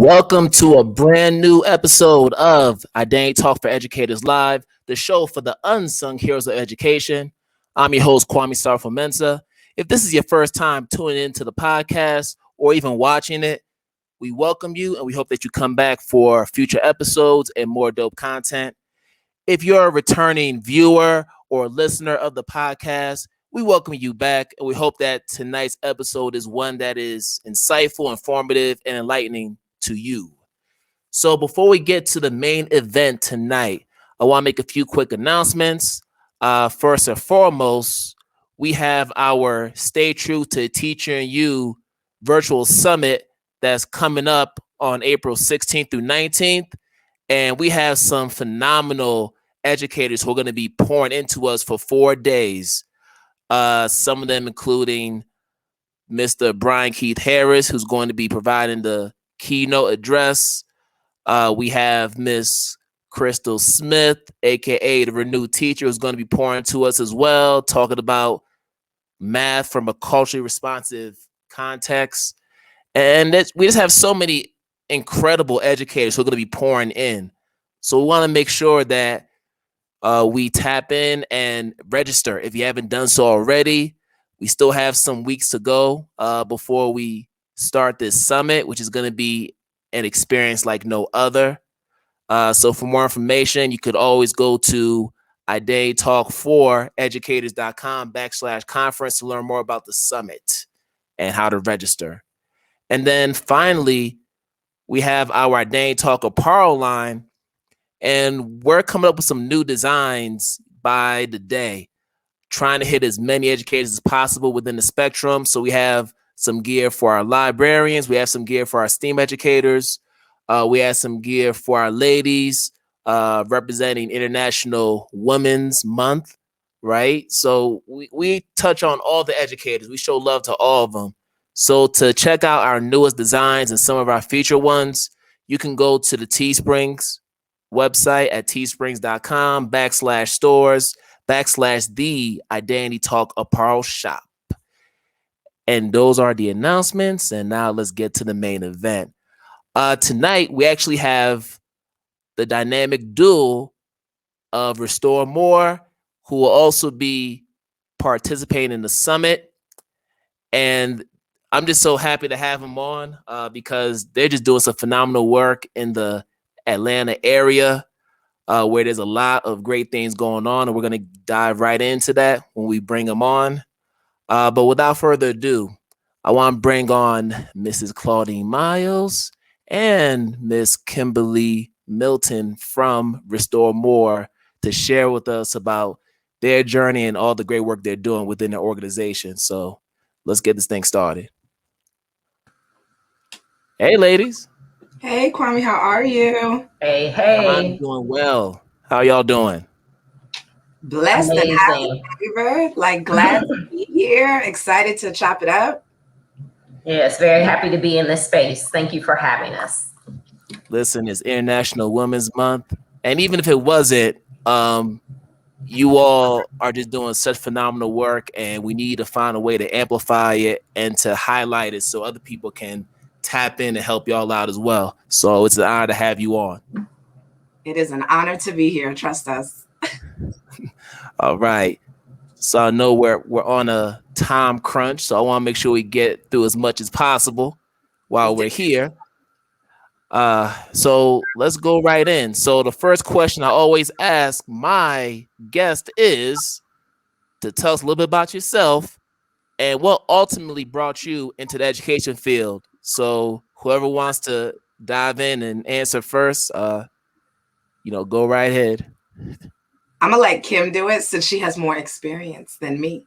Welcome to a brand new episode of IDTALK for Educators Live, the show for the unsung heroes of education. I'm your host, Sarfo-Mensah. If this is your first time tuning into the podcast or even watching it, we welcome you and we hope that you come back for future episodes and more dope content. If you're a returning viewer or listener of the podcast, we welcome you back and we hope that tonight's episode is one that is insightful, informative, and enlightening to you. So before we get to the main event tonight, I want to make a few quick announcements. First and foremost, we have our Stay True to Teaching You virtual summit that's coming up on April 16th through 19th. And we have some phenomenal educators who are going to be pouring into us for 4 days. Some of them including Mr. Brian Keith Harris, who's going to be providing the keynote address. We have Miss Crystal Smith, aka the renewed teacher, who's going to be pouring to us as well, talking about math from a culturally responsive context. And we just have so many incredible educators who are going to be pouring in. So we want to make sure that we tap in and register if you haven't done so already. We still have some weeks to go before we start this summit, which is going to be an experience like no other. So for more information, you could always go to IDTALK4ED.com/conference to learn more about the summit and how to register. And then finally, we have our IDTALK apparel line, and we're coming up with some new designs by the day, trying to hit as many educators as possible within the spectrum. So we have some gear for our librarians. We have some gear for our STEAM educators. We have some gear for our ladies representing International Women's Month, right? So we touch on all the educators. We show love to all of them. So to check out our newest designs and some of our featured ones, you can go to the Teesprings website at teesprings.com/stores/the Identity Talk Apparel Shop. And those are the announcements. And now let's get to the main event. Tonight, we actually have the dynamic duo of Restore More, who will also be participating in the summit. And I'm just so happy to have them on because they're just doing some phenomenal work in the Atlanta area where there's a lot of great things going on. And we're going to dive right into that when we bring them on. But without further ado, I want to bring on Mrs. Claudine Miles and Miss Kimberlie Milton from Restore More to share with us about their journey and all the great work they're doing within their organization. So let's get this thing started. Hey, ladies. Hey, Kwame, how are you? Hey. I'm doing well. How y'all doing? Blessed and happy, favor. Like glad to be here. Excited to chop it up. Yes, very happy to be in this space. Thank you for having us. Listen, it's International Women's Month. And even if it wasn't, you all are just doing such phenomenal work, and we need to find a way to amplify it and to highlight it so other people can tap in and help y'all out as well. So it's an honor to have you on. It is an honor to be here. Trust us. All right. So I know we're on a time crunch, so I want to make sure we get through as much as possible while we're here. So let's go right in. So the first question I always ask my guest is to tell us a little bit about yourself and what ultimately brought you into the education field. So whoever wants to dive in and answer first, go right ahead. I'm gonna let Kim do it since she has more experience than me.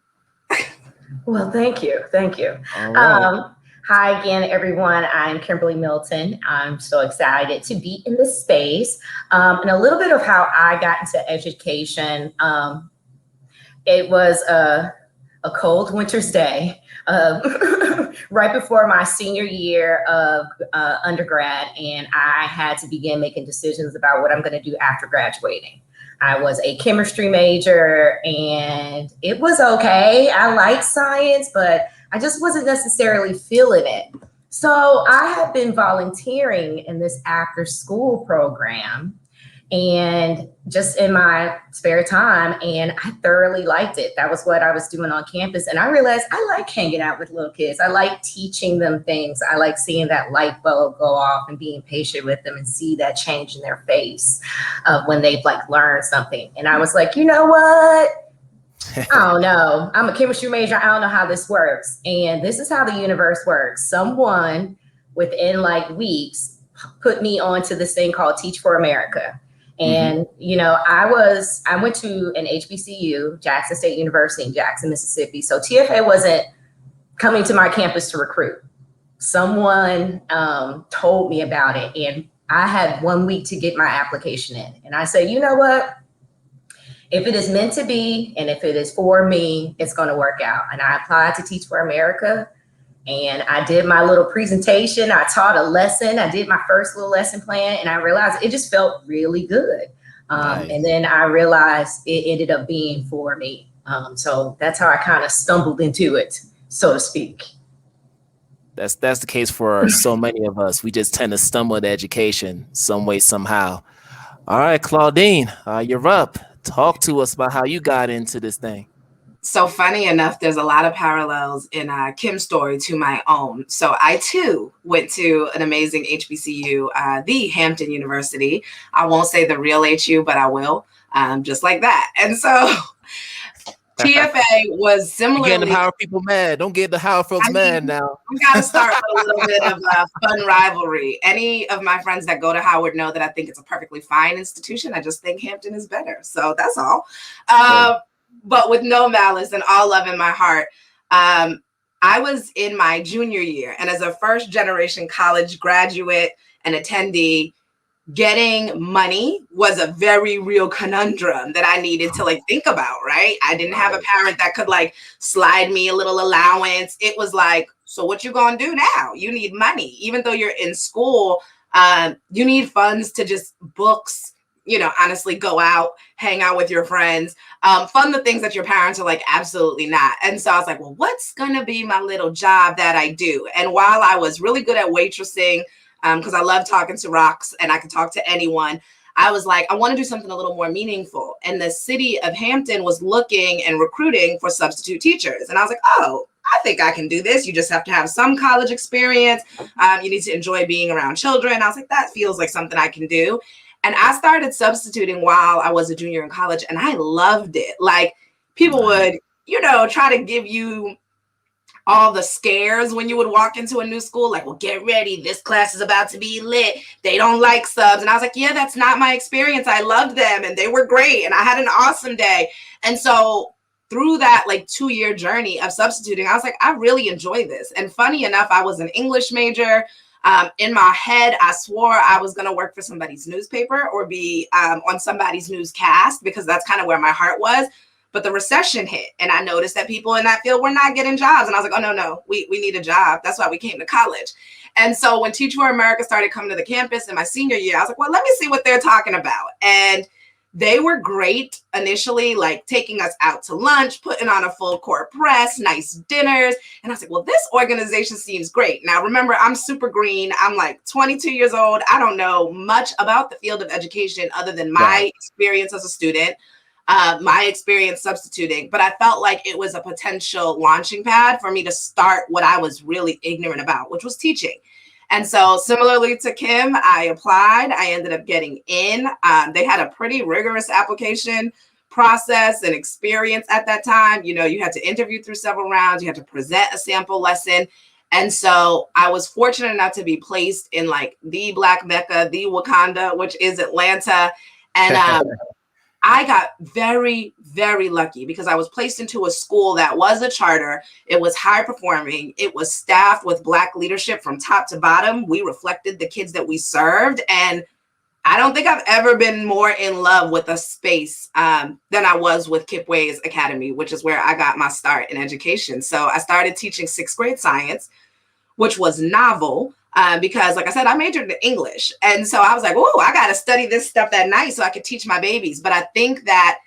Well, thank you. All right. Hi again, everyone. I'm Kimberlie Milton. I'm so excited to be in this space. And a little bit of how I got into education. It was a cold winter's day right before my senior year of undergrad, and I had to begin making decisions about what I'm going to do after graduating. I was a chemistry major, and it was okay. I liked science, but I just wasn't necessarily feeling it. So I have been volunteering in this after school program and just in my spare time, and I thoroughly liked it. That was what I was doing on campus. And I realized I like hanging out with little kids. I like teaching them things. I like seeing that light bulb go off and being patient with them and see that change in their face when they've like learned something. And I was like, you know what? I don't know. I'm a chemistry major. I don't know how this works. And this is how the universe works. Someone within like weeks put me onto this thing called Teach for America. And, you know, I went to an HBCU, Jackson State University in Jackson, Mississippi. So TFA wasn't coming to my campus to recruit. Someone told me about it, and I had 1 week to get my application in. And I said, you know what? If it is meant to be, and if it is for me, it's going to work out. And I applied to Teach for America. And I did my little presentation. I taught a lesson. I did my first little lesson plan, and I realized it just felt really good. Nice. And then I realized it ended up being for me. So that's how I kind of stumbled into it, so to speak. That's the case for so many of us. We just tend to stumble into education some way, somehow. All right, Claudine, you're up. Talk to us about how you got into this thing. So funny enough, there's a lot of parallels in Kim's story to my own. So I too went to an amazing HBCU, the Hampton University. I won't say the real HU, but I will, just like that. And so TFA was similarly. Getting the Howard people mad. Don't get the Howard folks mad now. We got to start with a little bit of fun rivalry. Any of my friends that go to Howard know that I think it's a perfectly fine institution. I just think Hampton is better. So that's all. But with no malice and all love in my heart, I was in my junior year. And as a first generation college graduate and attendee, getting money was a very real conundrum that I needed to like think about, right? I didn't have a parent that could like slide me a little allowance. It was like, so what you gonna do now? You need money. Even though you're in school, you need funds to just books, you know, honestly, go out, hang out with your friends, fund the things that your parents are like, absolutely not. And so I was like, well, what's going to be my little job that I do? And while I was really good at waitressing, because I love talking to rocks and I could talk to anyone, I was like, I want to do something a little more meaningful. And the city of Hampton was looking and recruiting for substitute teachers. And I was like, oh, I think I can do this. You just have to have some college experience. You need to enjoy being around children. I was like, that feels like something I can do. And I started substituting while I was a junior in college, and I loved it. Like people would, you know, try to give you all the scares when you would walk into a new school, like, well, get ready. This class is about to be lit. They don't like subs. And I was like, yeah, that's not my experience. I loved them and they were great. And I had an awesome day. And so through that like 2-year journey of substituting, I was like, I really enjoy this. And funny enough, I was an English major. In my head, I swore I was going to work for somebody's newspaper or be on somebody's newscast because that's kind of where my heart was. But the recession hit and I noticed that people in that field were not getting jobs. And I was like, oh, no, we need a job. That's why we came to college. And so when Teach for America started coming to the campus in my senior year, I was like, well, let me see what they're talking about. And they were great initially, like taking us out to lunch, putting on a full court press, nice dinners. And I was like, well, this organization seems great. Now, remember, I'm super green. I'm like 22 years old. I don't know much about the field of education other than my experience as a student, my experience substituting. But I felt like it was a potential launching pad for me to start what I was really ignorant about, which was teaching. And so similarly to Kim, I applied. I ended up getting in. They had a pretty rigorous application process and experience at that time. You know, you had to interview through several rounds. You had to present a sample lesson. And so I was fortunate enough to be placed in like the Black Mecca, the Wakanda, which is Atlanta. And I got very, very lucky because I was placed into a school that was a charter. It was high performing. It was staffed with Black leadership from top to bottom. We reflected the kids that we served. And I don't think I've ever been more in love with a space than I was with KIPP WAYS Academy, which is where I got my start in education. So I started teaching 6th grade science, which was novel. Because like I said, I majored in English. And so I was like, oh, I got to study this stuff at night so I could teach my babies. But I think that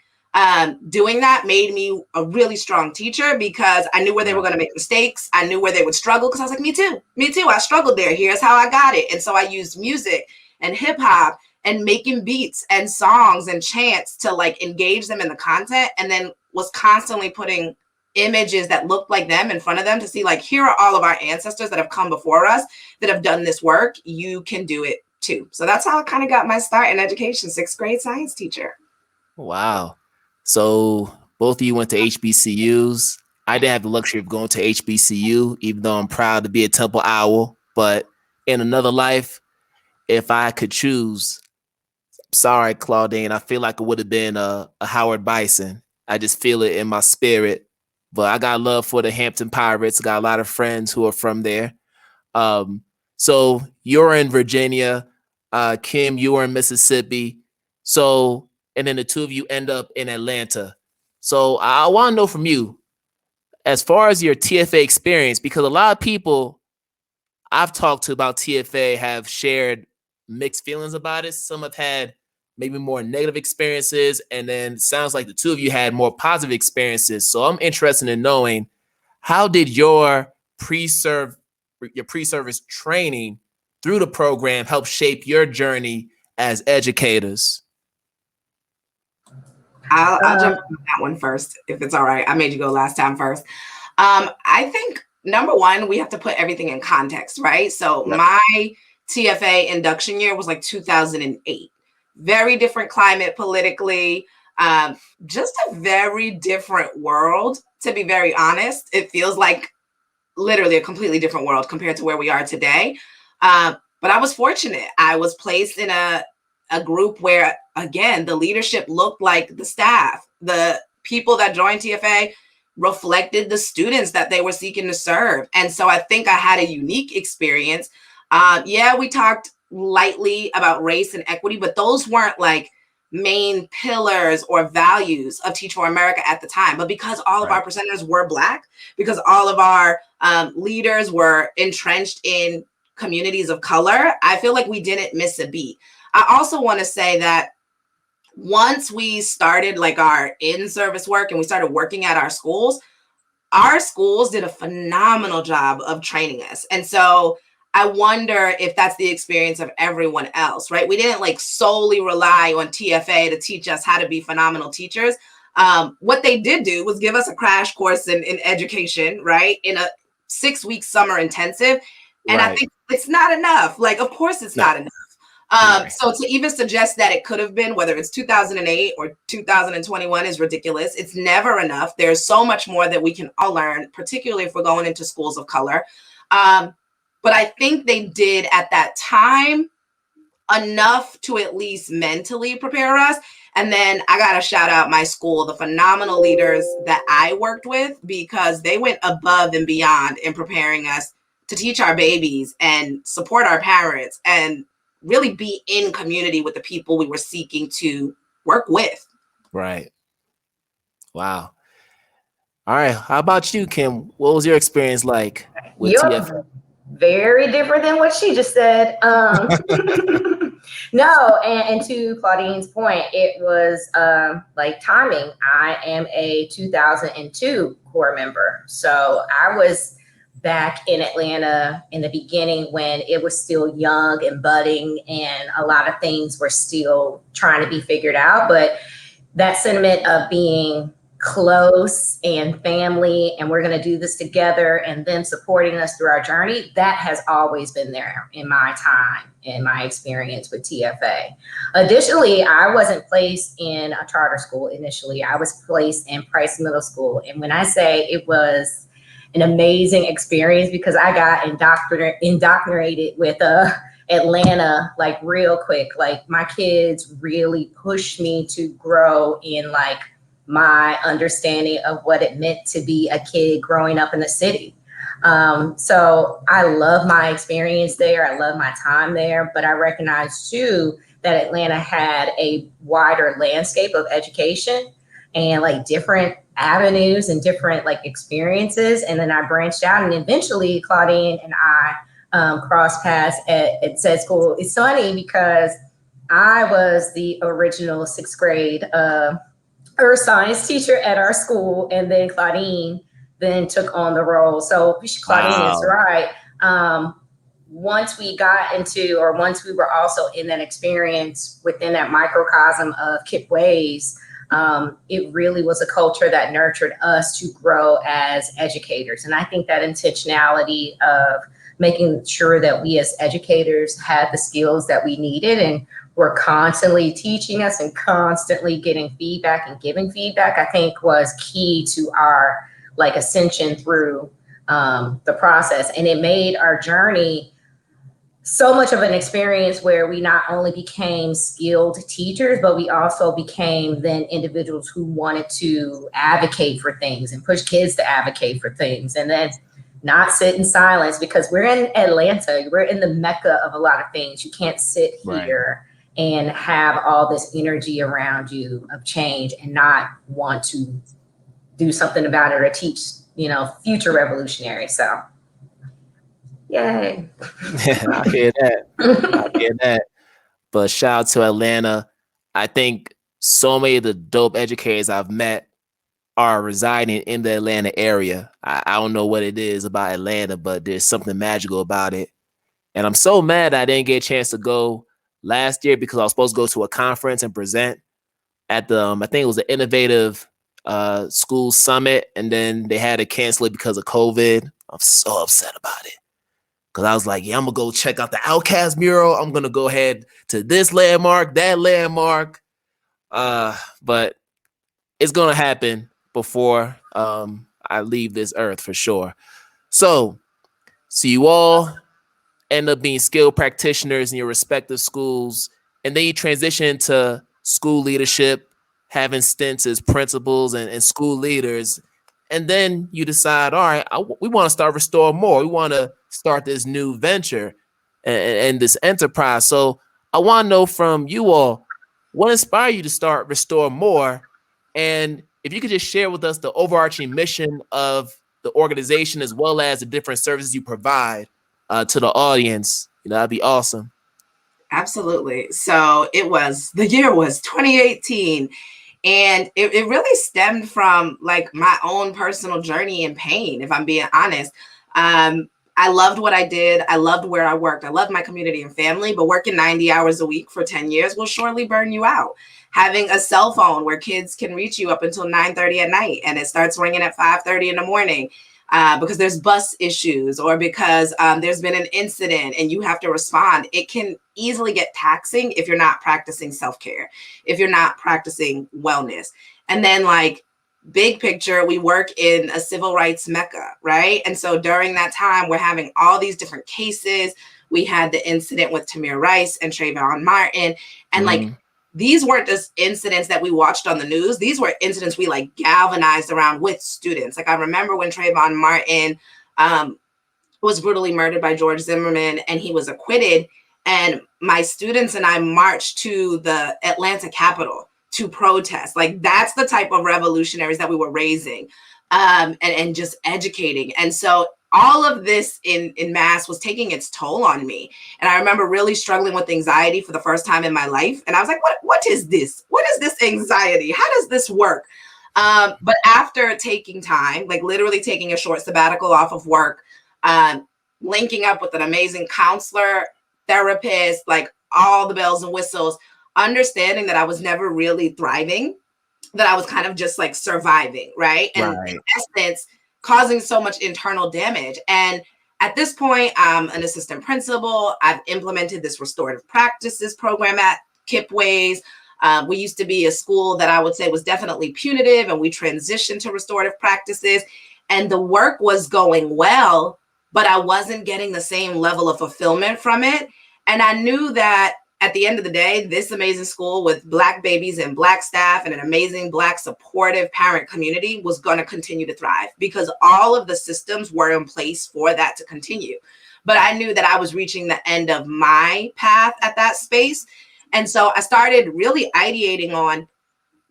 Doing that made me a really strong teacher because I knew where they were going to make mistakes. I knew where they would struggle because I was like, me too. I struggled there. Here's how I got it. And so I used music and hip hop and making beats and songs and chants to like engage them in the content, and then was constantly putting images that looked like them in front of them to see like, here are all of our ancestors that have come before us that have done this work. You can do it too. So that's how I kind of got my start in education, 6th grade science teacher. Wow. So both of you went to HBCUs. I didn't have the luxury of going to HBCU, even though I'm proud to be a Temple Owl. But in another life, if I could choose, sorry, Claudine, I feel like it would have been a Howard Bison. I just feel it in my spirit. But I got love for the Hampton Pirates. I got a lot of friends who are from there. So you're in Virginia. Kim, you are in Mississippi. So, and then the two of you end up in Atlanta. So I want to know from you, as far as your TFA experience, because a lot of people I've talked to about TFA have shared mixed feelings about it. Some have had maybe more negative experiences, and then it sounds like the two of you had more positive experiences. So I'm interested in knowing, how did your pre-service training through the program help shape your journey as educators? I'll jump on that one first, if it's all right. I made you go last time first. I think number one, we have to put everything in context, right? So my TFA induction year was like 2008. Very different climate politically, just a very different world, to be very honest. It feels like literally a completely different world compared to where we are today. But I was fortunate. I was placed in a group where, again, the leadership looked like the staff. The people that joined TFA reflected the students that they were seeking to serve. And so I think I had a unique experience. Yeah, we talked lightly about race and equity, but those weren't like main pillars or values of Teach for America at the time. But because all of our presenters were Black, because all of our leaders were entrenched in communities of color, I feel like we didn't miss a beat. I also want to say that once we started like our in-service work and we started working at our schools did a phenomenal job of training us. And so I wonder if that's the experience of everyone else, right? We didn't like solely rely on TFA to teach us how to be phenomenal teachers. What they did do was give us a crash course in education, right? In a 6-week summer intensive. And I think it's not enough. Like, of course it's not enough. So to even suggest that it could have been, whether it's 2008 or 2021, is ridiculous. It's never enough. There's so much more that we can all learn, particularly if we're going into schools of color. But I think they did at that time enough to at least mentally prepare us. And then I got to shout out my school, the phenomenal leaders that I worked with, because they went above and beyond in preparing us to teach our babies and support our parents and really be in community with the people we were seeking to work with. Right. Wow. All right. How about you, Kim? What was your experience like with TFA? Very different than what she just said. No, and to Claudine's point, it was like timing. I am a 2002 core member. So I was back in Atlanta in the beginning when it was still young and budding and a lot of things were still trying to be figured out. But that sentiment of being close and family, and we're going to do this together, and then supporting us through our journey, that has always been there in my time, in my experience with TFA. Additionally, I wasn't placed in a charter school initially. I was placed in Price Middle School. And when I say it was an amazing experience, because I got indoctrinated with Atlanta like real quick. Like my kids really pushed me to grow in like my understanding of what it meant to be a kid growing up in the city. So I love my experience there. I love my time there, but I recognize too that Atlanta had a wider landscape of education and like different avenues and different like experiences. And then I branched out, and eventually Claudine and I crossed paths at said school. It's funny because I was the original 6th grade earth science teacher at our school, and then Claudine then took on the role. So Claudine is right. Once we got into, or once we were also in that experience within that microcosm of KIPP Ways, it really was a culture that nurtured us to grow as educators. And I think that intentionality of making sure that we as educators had the skills that we needed and were constantly teaching us and constantly getting feedback and giving feedback, I think was key to our ascension through the process. And it made our journey so much of an experience where we not only became skilled teachers, but we also became then individuals who wanted to advocate for things and push kids to advocate for things, and then not sit in silence, because we're in Atlanta, we're in the mecca of a lot of things. You can't sit here and have all this energy around you of change and not want to do something about it or teach, future revolutionaries. So yay. I hear that. But shout out to Atlanta. I think so many of the dope educators I've met are residing in the Atlanta area. I don't know what it is about Atlanta, but there's something magical about it. And I'm so mad I didn't get a chance to go last year, because I was supposed to go to a conference and present at the, I think it was the Innovative School Summit, and then they had to cancel it because of COVID. I'm so upset about it. Because I was like, yeah, I'm going to go check out the Outcast mural. I'm going to go ahead to this landmark, that landmark. But it's going to happen before I leave this earth for sure. So you all end up being skilled practitioners in your respective schools, and then you transition to school leadership, having stints as principals and school leaders. And then you decide, all right, we want to start Restore More. We want to start this new venture and this enterprise. So I want to know from you all, what inspired you to start Restore More? And if you could just share with us the overarching mission of the organization, as well as the different services you provide to the audience, that'd be awesome. Absolutely. So the year was 2018. And it really stemmed from my own personal journey and pain, if I'm being honest. I loved what I did. I loved where I worked. I loved my community and family, but working 90 hours a week for 10 years will surely burn you out. Having a cell phone where kids can reach you up until 9:30 at night, and it starts ringing at 5:30 in the morning because there's bus issues, or because there's been an incident and you have to respond. It can easily get taxing if you're not practicing self-care, if you're not practicing wellness. And then big picture, we work in a civil rights mecca, right? And so during that time, we're having all these different cases. We had the incident with Tamir Rice and Trayvon Martin. And these weren't just incidents that we watched on the news. These were incidents we galvanized around with students. I remember when Trayvon Martin was brutally murdered by George Zimmerman and he was acquitted. And my students and I marched to the Atlanta Capitol to protest. That's the type of revolutionaries that we were raising and just educating. And so all of this in mass was taking its toll on me. And I remember really struggling with anxiety for the first time in my life. And I was like, what is this? What is this anxiety? How does this work? But after taking time, literally taking a short sabbatical off of work, linking up with an amazing counselor, therapist, all the bells and whistles, understanding that I was never really thriving, that I was kind of just surviving, right? And in essence, causing so much internal damage. And at this point, I'm an assistant principal. I've implemented this restorative practices program at KIPP Ways. We used to be a school that I would say was definitely punitive, and we transitioned to restorative practices. And the work was going well, but I wasn't getting the same level of fulfillment from it. And I knew that at the end of the day, this amazing school with Black babies and Black staff and an amazing Black supportive parent community was going to continue to thrive, because all of the systems were in place for that to continue. But I knew that I was reaching the end of my path at that space. And so I started really ideating on,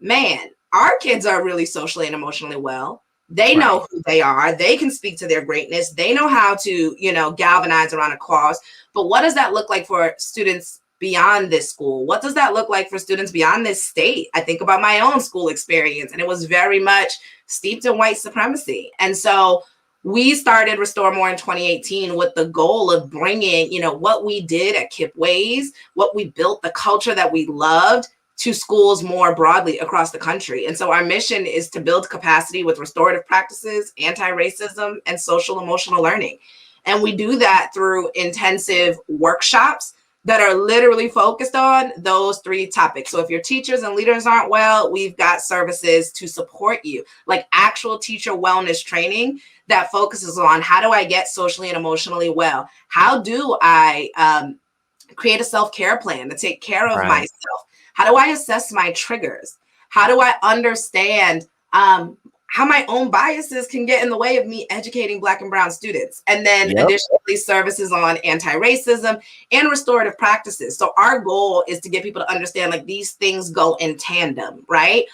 man, our kids are really socially and emotionally well. They know who they are. They can speak to their greatness. They know how to, galvanize around a cause. But what does that look like for students beyond this school? What does that look like for students beyond this state? I think about my own school experience, and it was very much steeped in white supremacy. And so we started Restore More in 2018 with the goal of bringing, what we did at KIPP WAYS, what we built, the culture that we loved, to schools more broadly across the country. And so our mission is to build capacity with restorative practices, anti-racism, and social emotional learning. And we do that through intensive workshops that are literally focused on those 3 topics. So if your teachers and leaders aren't well, we've got services to support you, like actual teacher wellness training that focuses on how do I get socially and emotionally well? How do I create a self-care plan to take care of myself? How do I assess my triggers? How do I understand how my own biases can get in the way of me educating Black and brown students? And then additionally, services on anti-racism and restorative practices. So our goal is to get people to understand, like, these things go in tandem, right?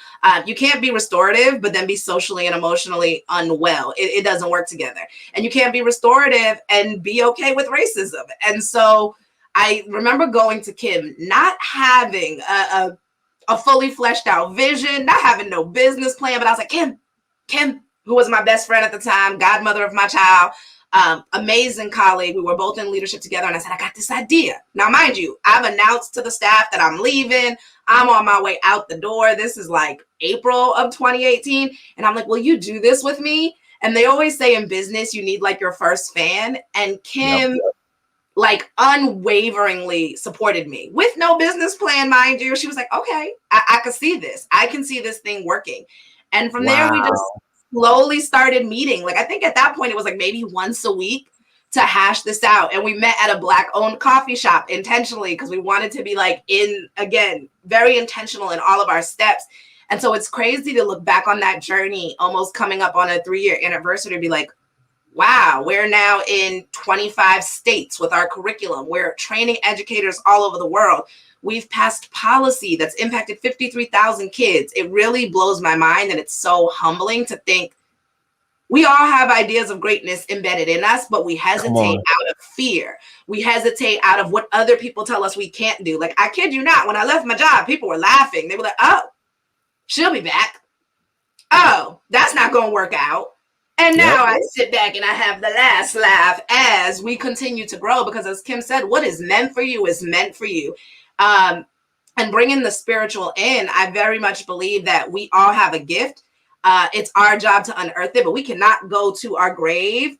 You can't be restorative, but then be socially and emotionally unwell. It doesn't work together. And you can't be restorative and be okay with racism. And so I remember going to Kim, not having a fully fleshed out vision, not having no business plan, but I was like, Kim, who was my best friend at the time, godmother of my child, amazing colleague. We were both in leadership together. And I said, I got this idea. Now, mind you, I've announced to the staff that I'm leaving. I'm on my way out the door. This is like April of 2018. And I'm like, will you do this with me? And they always say in business, you need like your first fan. And Kim, like, unwaveringly supported me with no business plan, mind you. She was like, okay, I can see this. I can see this thing working. And from there, we just slowly started meeting. Like, I think at that point, it was like maybe once a week to hash this out. And we met at a Black-owned coffee shop intentionally because we wanted to be like very intentional in all of our steps. And so it's crazy to look back on that journey, almost coming up on a 3-year anniversary, to be like, wow, we're now in 25 states with our curriculum. We're training educators all over the world. We've passed policy that's impacted 53,000 kids. It really blows my mind, and it's so humbling to think we all have ideas of greatness embedded in us, but we hesitate out of fear. We hesitate out of what other people tell us we can't do. Like, I kid you not, when I left my job, people were laughing. They were like, oh, she'll be back. Oh, that's not going to work out. And now I sit back and I have the last laugh as we continue to grow, because as Kim said, what is meant for you is meant for you. And bringing the spiritual in, I very much believe that we all have a gift. It's our job to unearth it, but we cannot go to our grave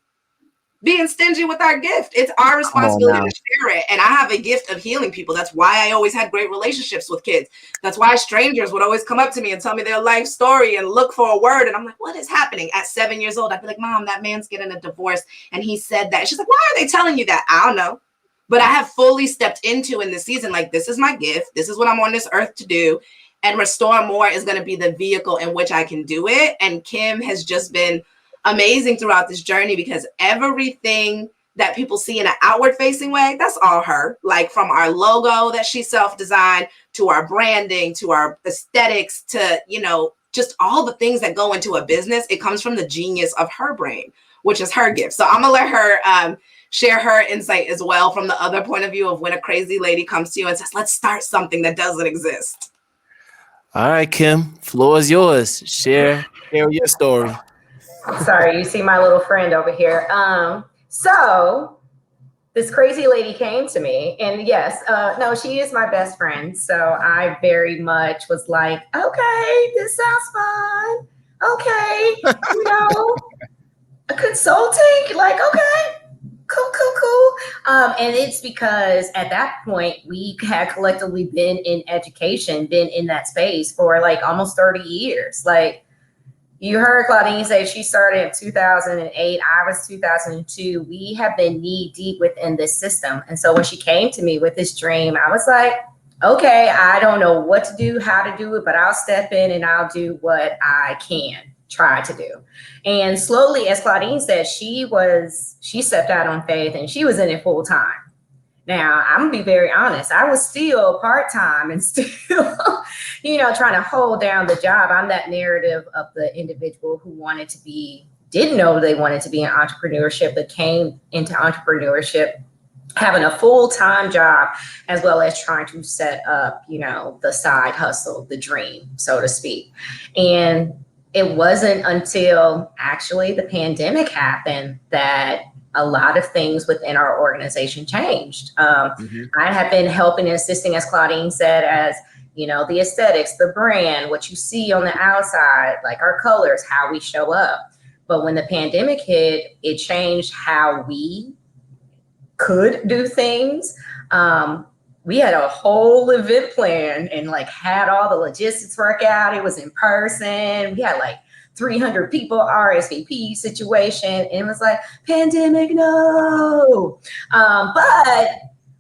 being stingy with our gift. It's our responsibility to share it. And I have a gift of healing people. That's why I always had great relationships with kids. That's why strangers would always come up to me and tell me their life story and look for a word. And I'm like, what is happening? At 7 years old, I'd be like, Mom, that man's getting a divorce and he said that. She's like, why are they telling you that? I don't know. But I have fully stepped into in this season, like, this is my gift. This is what I'm on this earth to do. And Restore More is going to be the vehicle in which I can do it. And Kim has just been amazing throughout this journey, because everything that people see in an outward facing way, that's all her. Like, from our logo that she self-designed, to our branding, to our aesthetics, to, just all the things that go into a business, it comes from the genius of her brain, which is her gift. So I'm gonna let her share her insight as well, from the other point of view of when a crazy lady comes to you and says, let's start something that doesn't exist. All right, Kim, floor is yours. Share your story. Sorry, you see my little friend over here. So this crazy lady came to me, and yes, no, she is my best friend. So I very much was like, okay, this sounds fun. Okay, consulting, like, okay, cool. And it's because at that point we had collectively been in education, been in that space for like almost 30 years. Like, you heard Claudine say she started in 2008. I was 2002. We have been knee deep within this system. And so when she came to me with this dream, I was like, okay, I don't know what to do, how to do it, but I'll step in and I'll do what I can try to do. And slowly, as Claudine said, she stepped out on faith and she was in it full time. Now, I'm gonna be very honest. I was still part-time and still, trying to hold down the job. I'm that narrative of the individual who didn't know they wanted to be in entrepreneurship, but came into entrepreneurship having a full-time job, as well as trying to set up, the side hustle, the dream, so to speak. And it wasn't until actually the pandemic happened that a lot of things within our organization changed. I have been helping and assisting, as Claudine said, as the aesthetics, the brand, what you see on the outside, like our colors, how we show up. But when the pandemic hit, it changed how we could do things. We had a whole event plan and had all the logistics work out. It was in person. We had 300 people RSVP situation. And it was pandemic, no. But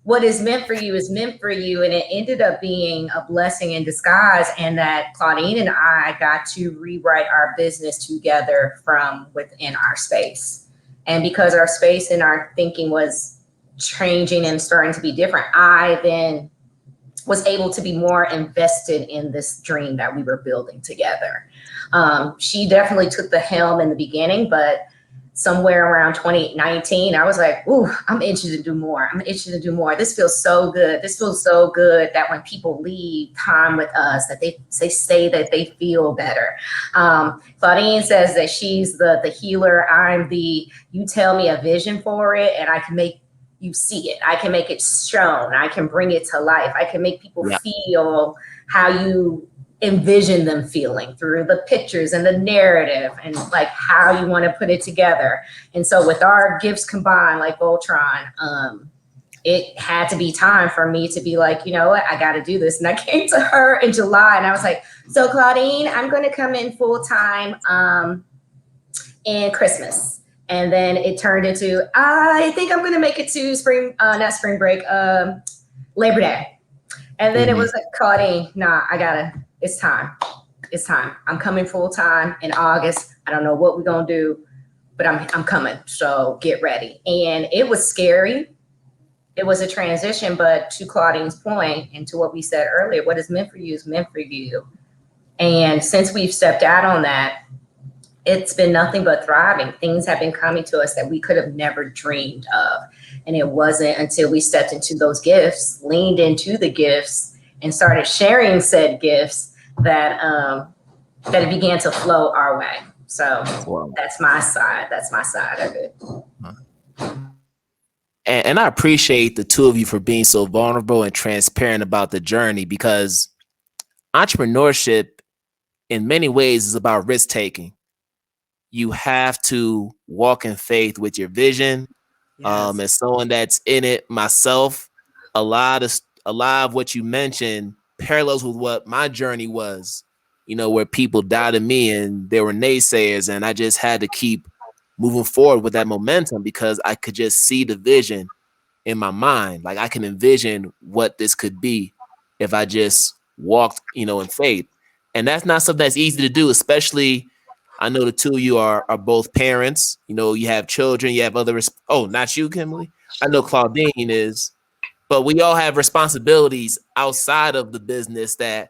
what is meant for you is meant for you. And it ended up being a blessing in disguise. And that Claudine and I got to rewrite our business together from within our space. And because our space and our thinking was changing and starting to be different, I then was able to be more invested in this dream that we were building together. She definitely took the helm in the beginning, but somewhere around 2019, I was like, ooh, I'm itching to do more. This feels so good. This feels so good that when people leave time with us, that they say that they feel better. Claudine says that she's the healer. I'm you tell me a vision for it and I can make you see it. I can make it shown. I can bring it to life. I can make people feel how you envision them feeling through the pictures and the narrative and how you want to put it together. And so with our gifts combined, like Voltron, it had to be time for me to be you know what, I got to do this. And I came to her in July and I was like, so Claudine, I'm going to come in full time in Christmas. And then it turned into, I think I'm going to make it to not spring break, Labor Day. And then it was Claudine, nah, it's time. I'm coming full time in August. I don't know what we're going to do, but I'm coming. So get ready. And it was scary. It was a transition, but to Claudine's point and to what we said earlier, what is meant for you is meant for you. And since we've stepped out on that, it's been nothing but thriving. Things have been coming to us that we could have never dreamed of. And it wasn't until we stepped into those gifts, leaned into the gifts, and started sharing said gifts that that it began to flow our way. So that's my side. That's my side of it. And I appreciate the two of you for being so vulnerable and transparent about the journey, because entrepreneurship in many ways is about risk taking. You have to walk in faith with your vision. Yes. As someone that's in it myself, a lot of what you mentioned parallels with what my journey was, where people doubted me and there were naysayers, and I just had to keep moving forward with that momentum because I could just see the vision in my mind. I can envision what this could be if I just walked, in faith. And that's not something that's easy to do, especially I know the two of you are both parents. You have children, you have other, not you, Kimberlie. I know Claudine is, but we all have responsibilities outside of the business that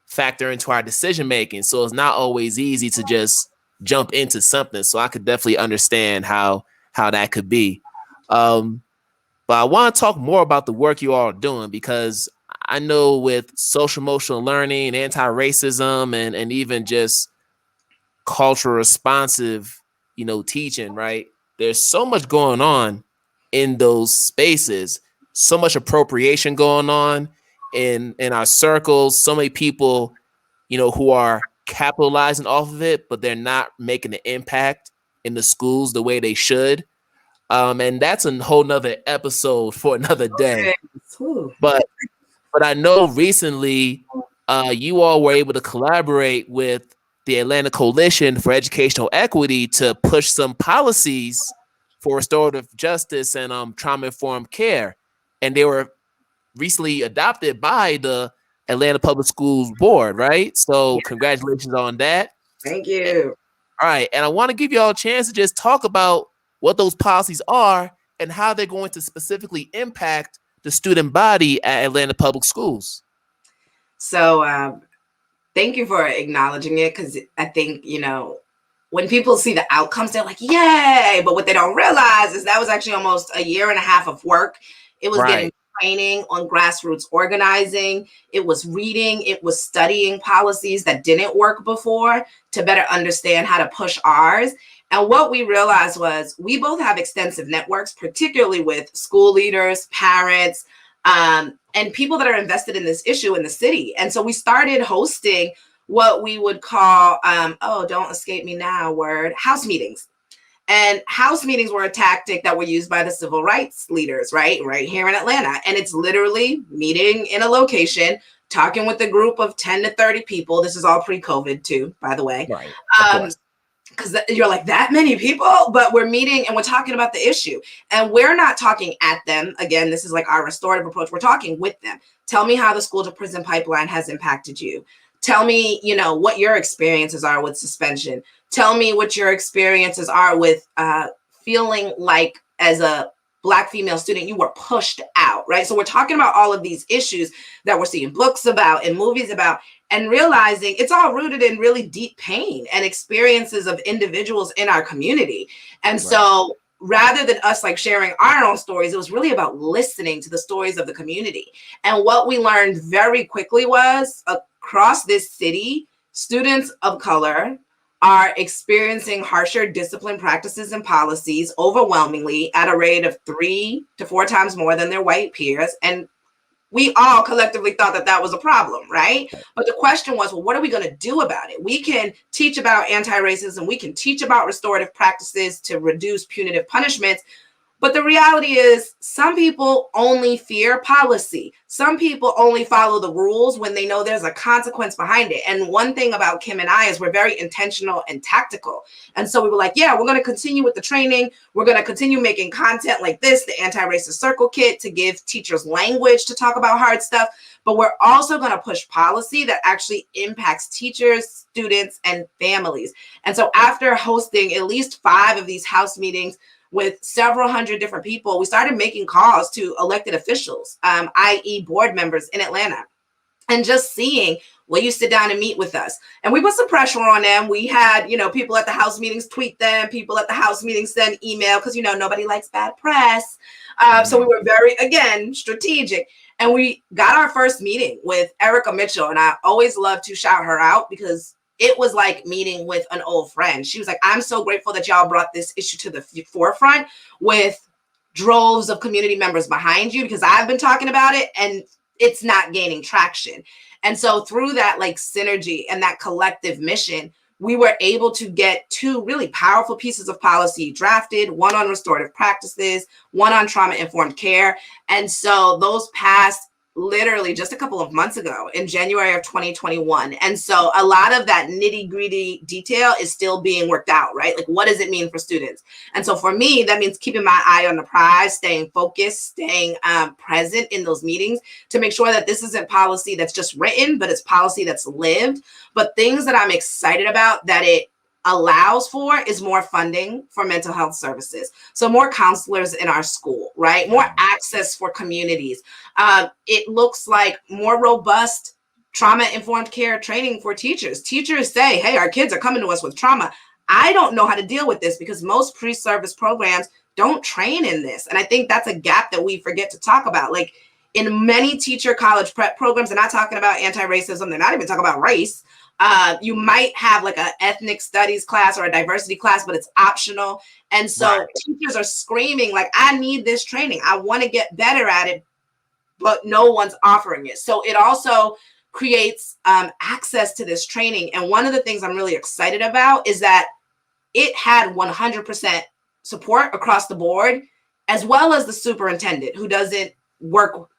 factor into our decision making. So it's not always easy to just jump into something. So I could definitely understand how that could be. But I want to talk more about the work you all are doing, because I know with social emotional learning, anti-racism, and even just cultural responsive, teaching, right? There's so much going on in those spaces, so much appropriation going on in our circles, so many people, who are capitalizing off of it, but they're not making an impact in the schools the way they should. And that's a whole nother episode for another day. But I know recently you all were able to collaborate with the Atlanta Coalition for Educational Equity to push some policies for restorative justice and trauma-informed care. And they were recently adopted by the Atlanta Public Schools Board, right? So congratulations on that. Thank you. All right. And I want to give you all a chance to just talk about what those policies are and how they're going to specifically impact the student body at Atlanta Public Schools. So thank you for acknowledging it, because I think, when people see the outcomes, they're like, yay. But what they don't realize is that was actually almost a year and a half of work. It was getting training on grassroots organizing. It was reading. It was studying policies that didn't work before to better understand how to push ours. And what we realized was we both have extensive networks, particularly with school leaders, parents, and people that are invested in this issue in the city. And so we started hosting what we would call, don't escape me now, house meetings. And house meetings were a tactic that were used by the civil rights leaders, right here in Atlanta. And it's literally meeting in a location, talking with a group of 10 to 30 people. This is all pre-COVID too, by the way. Right. Because you're like, that many people? But we're meeting and we're talking about the issue. And we're not talking at them. Again, this is like our restorative approach. We're talking with them. Tell me how the school to prison pipeline has impacted you. Tell me, what your experiences are with suspension. Tell me what your experiences are with feeling like as a Black female student, you were pushed out, right? So we're talking about all of these issues that we're seeing books about and movies about, and realizing it's all rooted in really deep pain and experiences of individuals in our community. And so rather than us like sharing our own stories, it was really about listening to the stories of the community. And what we learned very quickly was across this city, students of color are experiencing harsher discipline practices and policies overwhelmingly at a rate of 3 to 4 times more than their white peers. And we all collectively thought that that was a problem, right? But the question was, well, what are we going to do about it? We can teach about anti-racism. We can teach about restorative practices to reduce punitive punishments. But the reality is some people only fear policy. Some people only follow the rules when they know there's a consequence behind it. And one thing about Kim and I is we're very intentional and tactical. And so we were like, yeah, we're going to continue with the training. We're going to continue making content like this, the anti-racist circle kit, to give teachers language to talk about hard stuff. But we're also going to push policy that actually impacts teachers, students, and families. And so after hosting at least 5 of these house meetings with several hundred different people, we started making calls to elected officials, i.e. board members in Atlanta, and just seeing, will you sit down and meet with us? And we put some pressure on them. We had, people at the house meetings tweet them, people at the house meetings send email, because, nobody likes bad press. So we were very, again, strategic. And we got our first meeting with Erica Mitchell. And I always love to shout her out because it was like meeting with an old friend. She was like, I'm so grateful that y'all brought this issue to the forefront with droves of community members behind you, because I've been talking about it and it's not gaining traction. And so through that like synergy and that collective mission, we were able to get 2 really powerful pieces of policy drafted, one on restorative practices, one on trauma-informed care. And so those passed literally just a couple of months ago in January of 2021. And so a lot of that nitty-gritty detail is still being worked out, right? Like, what does it mean for students? And so for me, that means keeping my eye on the prize, staying focused, staying present in those meetings to make sure that this isn't policy that's just written, but it's policy that's lived. But things that I'm excited about that it allows for is more funding for mental health services. So more counselors in our school, right? More access for communities. It looks like more robust trauma-informed care training for teachers. Teachers say, hey, our kids are coming to us with trauma. I don't know how to deal with this because most pre-service programs don't train in this. And I think that's a gap that we forget to talk about. Like in many teacher college prep programs, they're not talking about anti-racism. They're not even talking about race. You might have like an ethnic studies class or a diversity class, but it's optional. And so teachers are screaming like, I need this training. I want to get better at it, but no one's offering it. So it also creates access to this training. And one of the things I'm really excited about is that it had 100% support across the board, as well as the superintendent who doesn't work,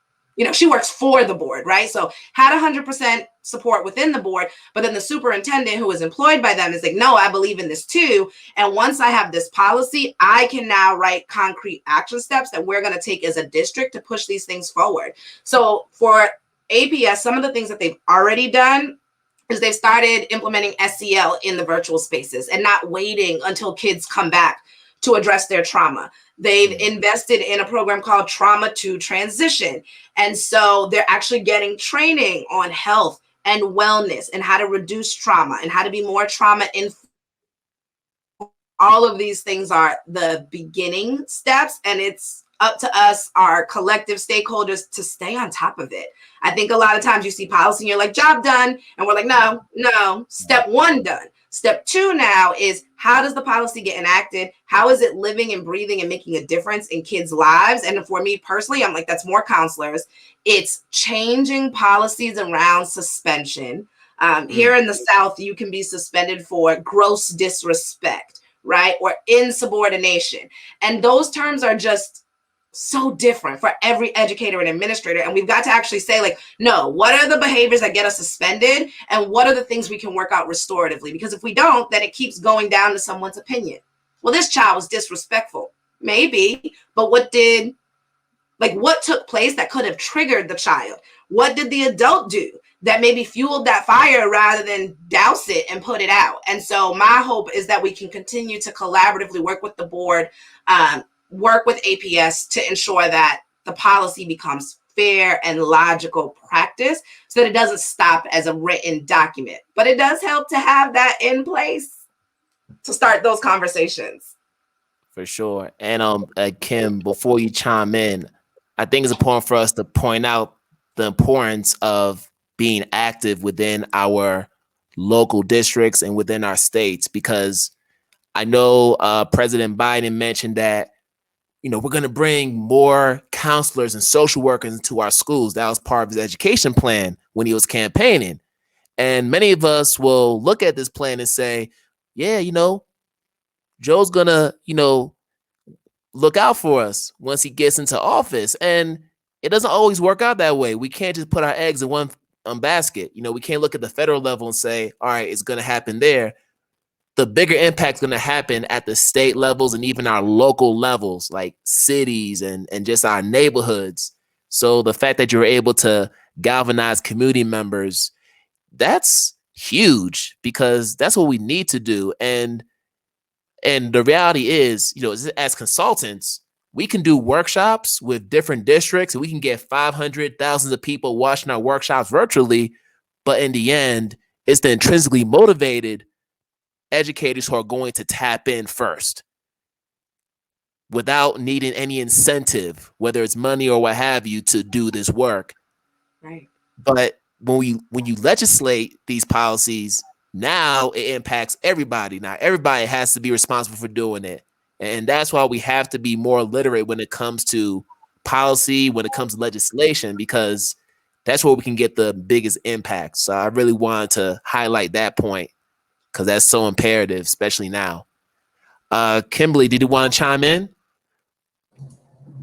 she works for the board, right? So had 100% support within the board, but then the superintendent who is employed by them is like, no, I believe in this too. And once I have this policy, I can now write concrete action steps that we're going to take as a district to push these things forward. So for APS, some of the things that they've already done is they've started implementing SEL in the virtual spaces and not waiting until kids come back to address their trauma. They've invested in a program called Trauma to Transition. And so they're actually getting training on health and wellness and how to reduce trauma and how to be more trauma informed all of these things are the beginning steps, and it's up to us, our collective stakeholders, to stay on top of it. I think a lot of times you see policy and you're like, job done. And we're like, no, step one done. Step two now is, how does the policy get enacted? How is it living and breathing and making a difference in kids' lives? And for me personally, I'm like, that's more counselors. It's changing policies around suspension. Here in the South, you can be suspended for gross disrespect, right? Or insubordination. And those terms are just so different for every educator and administrator. And we've got to actually say, like, no, what are the behaviors that get us suspended? And what are the things we can work out restoratively? Because if we don't, then it keeps going down to someone's opinion. Well, this child was disrespectful. Maybe, but what took place that could have triggered the child? What did the adult do that maybe fueled that fire rather than douse it and put it out? And so my hope is that we can continue to collaboratively work with the board, work with APS to ensure that the policy becomes fair and logical practice, so that it doesn't stop as a written document. But it does help to have that in place to start those conversations. For sure. And Kim, before you chime in, I think it's important for us to point out the importance of being active within our local districts and within our states, because I know President Biden mentioned that, we're going to bring more counselors and social workers into our schools. That was part of his education plan when he was campaigning. And many of us will look at this plan and say, yeah, Joe's going to, look out for us once he gets into office. And it doesn't always work out that way. We can't just put our eggs in one basket. We can't look at the federal level and say, all right, it's going to happen there. The bigger impact is going to happen at the state levels and even our local levels, like cities and just our neighborhoods. So the fact that you're able to galvanize community members, that's huge, because that's what we need to do. And the reality is, as consultants, we can do workshops with different districts and we can get 500, thousands of people watching our workshops virtually. But in the end, it's the intrinsically motivated educators who are going to tap in first without needing any incentive, whether it's money or what have you, to do this work. Right. But when you legislate these policies, now it impacts everybody. Now everybody has to be responsible for doing it. And that's why we have to be more literate when it comes to policy, when it comes to legislation, because that's where we can get the biggest impact. So I really wanted to highlight that point, because that's so imperative, especially now. Kimberlie, did you want to chime in?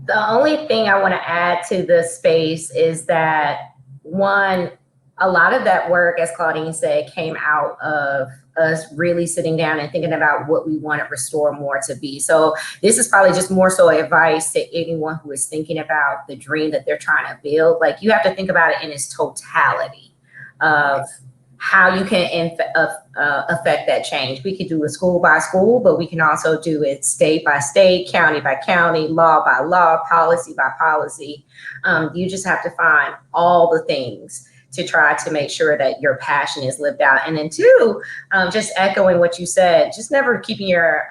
The only thing I want to add to this space is that, one, a lot of that work, as Claudine said, came out of us really sitting down and thinking about what we want to restore more to be. So this is probably just more so advice to anyone who is thinking about the dream that they're trying to build. Like, you have to think about it in its totality of how you can affect that change. We could do it school by school, but we can also do it state by state, county by county, law by law, policy by policy. You just have to find all the things to try to make sure that your passion is lived out. And then two, just echoing what you said, just never keeping your,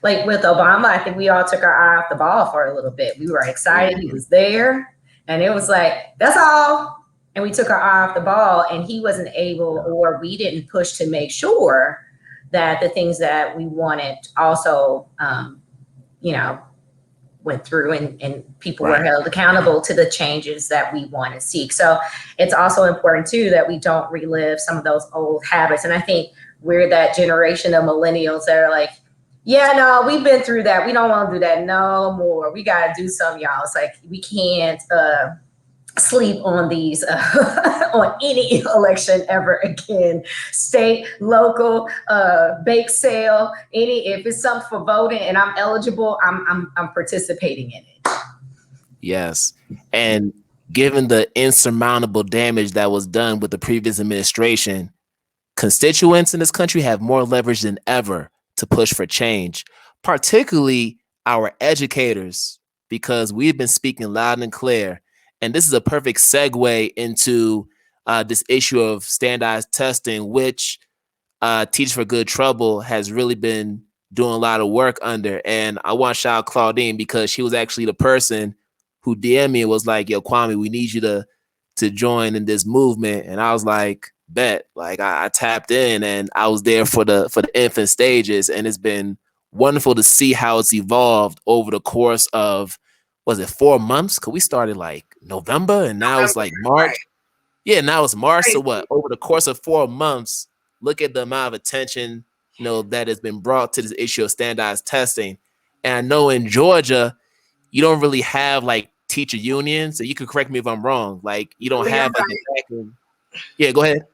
like with Obama, I think we all took our eye off the ball for a little bit. We were excited, he was there, and it was like, that's all. And we took our eye off the ball, and he wasn't able, or we didn't push to make sure that the things that we wanted also, went through and people were held accountable to the changes that we want to seek. So it's also important too that we don't relive some of those old habits. And I think we're that generation of millennials that are like, yeah, no, we've been through that. We don't want to do that no more. We got to do something, y'all. It's like, we can't sleep on these on any election ever again. State, local, bake sale, if it's something for voting and I'm eligible, I'm participating in it. Yes. And given the insurmountable damage that was done with the previous administration, constituents in this country have more leverage than ever to push for change, particularly our educators, because we've been speaking loud and clear. And this is a perfect segue into this issue of standardized testing, which Teach for Good Trouble has really been doing a lot of work under. And I want to shout out Claudine because she was actually the person who DM'd me and was like, yo, Kwame, we need you to join in this movement. And I was like, bet. Like I tapped in and I was there for the infant stages. And it's been wonderful to see how it's evolved over the course of, was it 4 months? Cause we started like November and now it's like March. Right. Yeah, now it's March. So Crazy. what? Over the course of 4 months, look at the amount of attention, that has been brought to this issue of standardized testing. And I know in Georgia, you don't really have like teacher unions. So you can correct me if I'm wrong. Like you don't have like yeah, go ahead.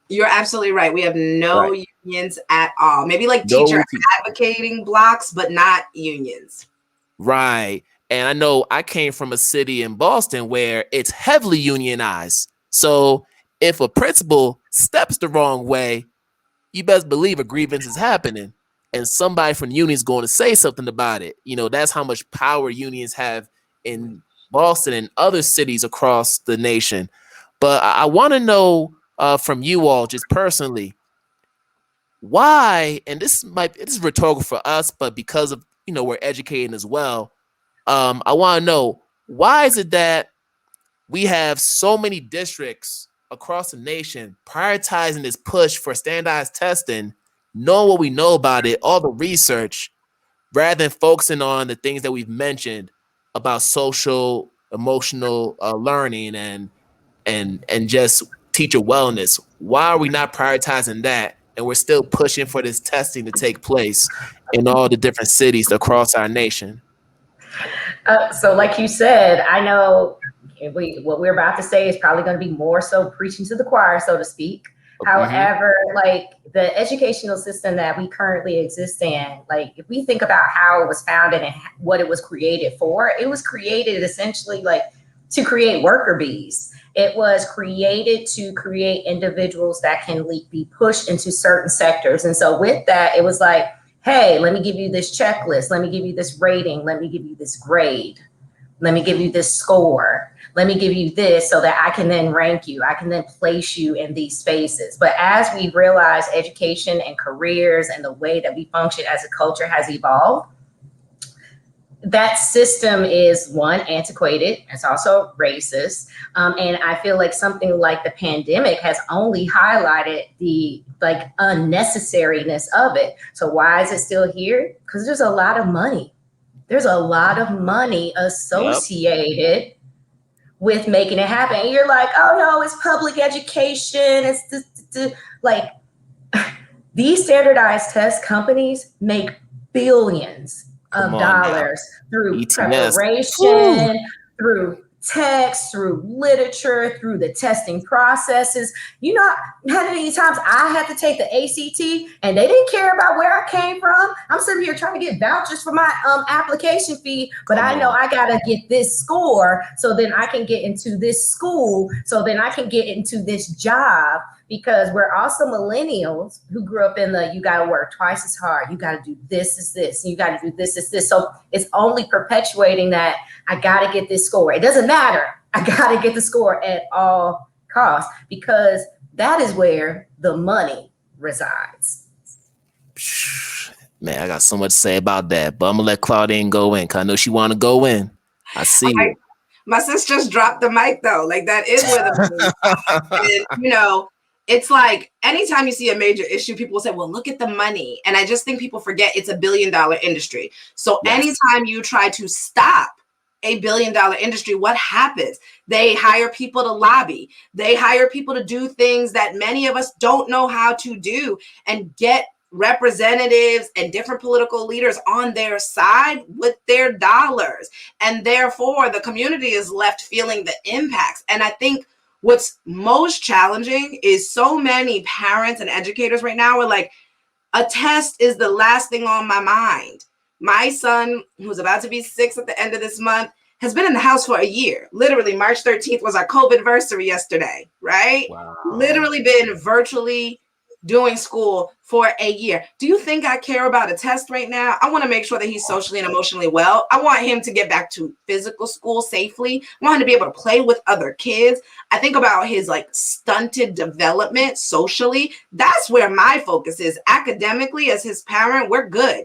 You're absolutely right. We have no unions at all. Maybe like No teacher advocating blocks, but not unions. Right. And I know I came from a city in Boston where it's heavily unionized. So if a principal steps the wrong way, you best believe a grievance is happening. And somebody from the union is going to say something about it. That's how much power unions have in Boston and other cities across the nation. But I want to know from you all, just personally, why, and this is rhetorical for us, but because of, we're educating as well. I want to know, why is it that we have so many districts across the nation prioritizing this push for standardized testing, knowing what we know about it, all the research, rather than focusing on the things that we've mentioned about social, emotional learning and just teacher wellness? Why are we not prioritizing that? And we're still pushing for this testing to take place in all the different cities across our nation. So like you said, I know what we're about to say is probably going to be more so preaching to the choir, so to speak. However, like the educational system that we currently exist in, like if we think about how it was founded and what it was created for, it was created essentially like to create worker bees. It was created to create individuals that can be pushed into certain sectors. And so with that, it was like, hey, let me give you this checklist. Let me give you this rating. Let me give you this grade. Let me give you this score. Let me give you this so that I can then rank you. I can then place you in these spaces. But as we realize education and careers and the way that we function as a culture has evolved, that system is one, antiquated. It's also racist. And I feel like something like the pandemic has only highlighted the unnecessariness of it. So why is it still here? Because there's a lot of money. There's a lot of money associated with making it happen. And you're like, oh no, it's public education. It's like these standardized test companies make billions of dollars through preparation, through text, through literature, through the testing processes. You know how many times I had to take the ACT and they didn't care about where I came from. I'm sitting here trying to get vouchers for my application fee, but I know I gotta get this score so then I can get into this school, so then I can get into this job. Because we're also millennials who grew up in you got to work twice as hard. You got to do this is this. And you got to do this is this. So it's only perpetuating that I got to get this score. It doesn't matter. I got to get the score at all costs, because that is where the money resides. Man, I got so much to say about that, but I'm going to let Claudine go in because I know she want to go in. I see you. My sis just dropped the mic, though. Like, that is where the money is. It's like anytime you see a major issue, people will say, well, look at the money. And I just think people forget it's $1 billion industry. So anytime you try to stop $1 billion industry, what happens? They hire people to lobby. They hire people to do things that many of us don't know how to do, and get representatives and different political leaders on their side with their dollars. And therefore, the community is left feeling the impacts. And I think what's most challenging is so many parents and educators right now are like, a test is the last thing on my mind. My son, who's about to be 6 at the end of this month, has been in the house for a year. Literally, March 13th was our COVID-versary yesterday, right? Wow. Literally been virtually doing school for a year. Do you think I care about a test right now? I want to make sure that he's socially and emotionally well. I want him to get back to physical school safely. I want him to be able to play with other kids. I think about his stunted development socially. That's where my focus is. Academically, as his parent, we're good.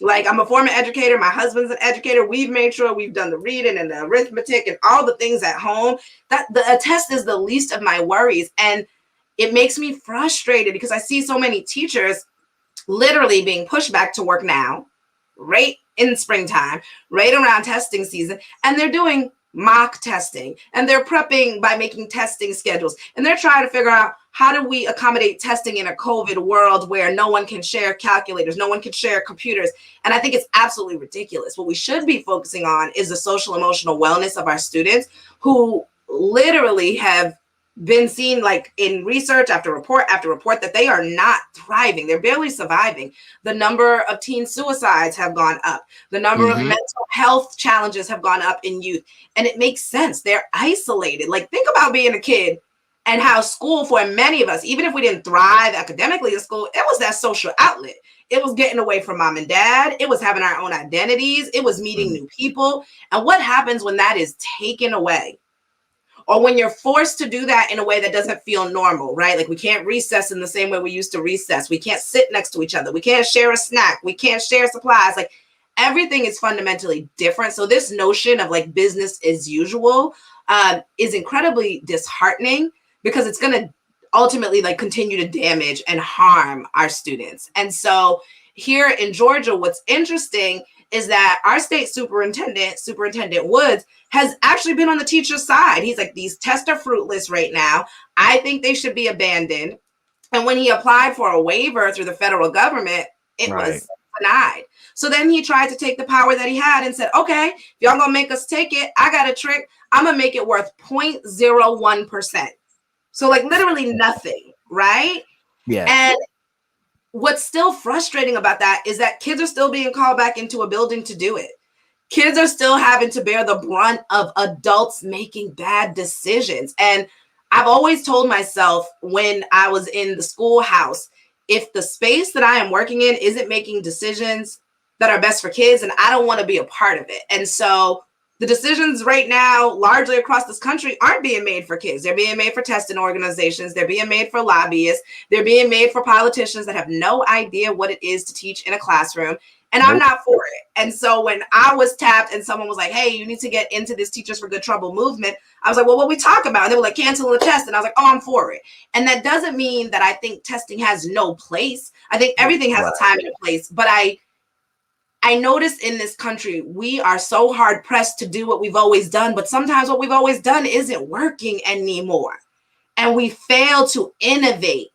Like, I'm a former educator. My husband's an educator. We've made sure we've done the reading and the arithmetic and all the things at home. That a test is the least of my worries. And it makes me frustrated because I see so many teachers literally being pushed back to work now, right in springtime, right around testing season. And they're doing mock testing, and they're prepping by making testing schedules, and they're trying to figure out how do we accommodate testing in a COVID world where no one can share calculators, no one can share computers. And I think it's absolutely ridiculous. What we should be focusing on is the social emotional wellness of our students, who literally have been seen, like in research after report that they are not thriving. They're barely surviving. The number of teen suicides have gone up. The number of mental health challenges have gone up in youth. And it makes sense. They're isolated. Like, think about being a kid and how school, for many of us, even if we didn't thrive academically in school, it was that social outlet. It was getting away from mom and dad. It was having our own identities. It was meeting new people. And what happens when that is taken away? Or when you're forced to do that in a way that doesn't feel normal, right? Like, we can't recess in the same way we used to recess. We can't sit next to each other. We can't share a snack. We can't share supplies. Like, everything is fundamentally different. So this notion of like business as usual is incredibly disheartening, because it's going to ultimately like continue to damage and harm our students. And so here in Georgia, what's interesting is that our state Superintendent Woods, has actually been on the teacher's side. He's like, these tests are fruitless right now. I think they should be abandoned. And when he applied for a waiver through the federal government, it was denied. So then he tried to take the power that he had and said, okay, if y'all gonna make us take it, I got a trick. I'm gonna make it worth 0.01%. So like literally nothing, right? Yeah. And what's still frustrating about that is that kids are still being called back into a building to do it. Kids are still having to bear the brunt of adults making bad decisions. And I've always told myself when I was in the schoolhouse, if the space that I am working in isn't making decisions that are best for kids, and I don't want to be a part of it. And so the decisions right now, largely across this country, aren't being made for kids. They're being made for testing organizations. They're being made for lobbyists. They're being made for politicians that have no idea what it is to teach in a classroom. And I'm not for it. And so when I was tapped and someone was like, hey, you need to get into this Teachers for Good Trouble movement, I was like, well, what we talk about? And they were like, cancel the test. And I was like, oh, I'm for it. And that doesn't mean that I think testing has no place. I think everything has a time and a place. But I notice in this country, we are so hard pressed to do what we've always done. But sometimes what we've always done isn't working anymore. And we fail to innovate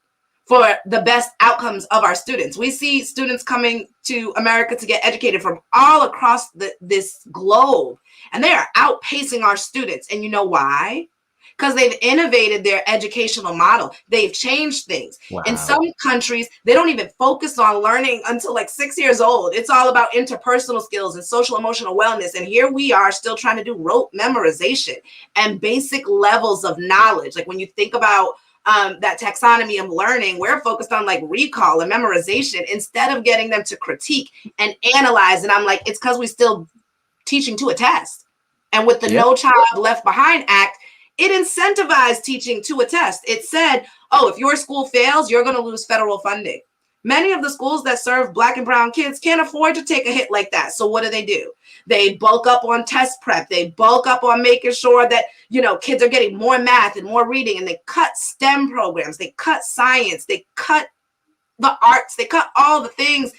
for the best outcomes of our students. We see students coming to America to get educated from all across this globe, and they are outpacing our students. And you know why? Because they've innovated their educational model. They've changed things. Wow. In some countries, they don't even focus on learning until like 6 years old. It's all about interpersonal skills and social emotional wellness. And here we are still trying to do rote memorization and basic levels of knowledge. Like when you think about that taxonomy of learning, we're focused on like recall and memorization instead of getting them to critique and analyze. And I'm like, it's because we still teaching to a test. And with the No Child Left Behind Act, it incentivized teaching to a test. It said, oh, if your school fails, you're going to lose federal funding. Many of the schools that serve Black and brown kids can't afford to take a hit like that. So what do? They bulk up on test prep. They bulk up on making sure that, you know, kids are getting more math and more reading, and they cut STEM programs. They cut science. They cut the arts. They cut all the things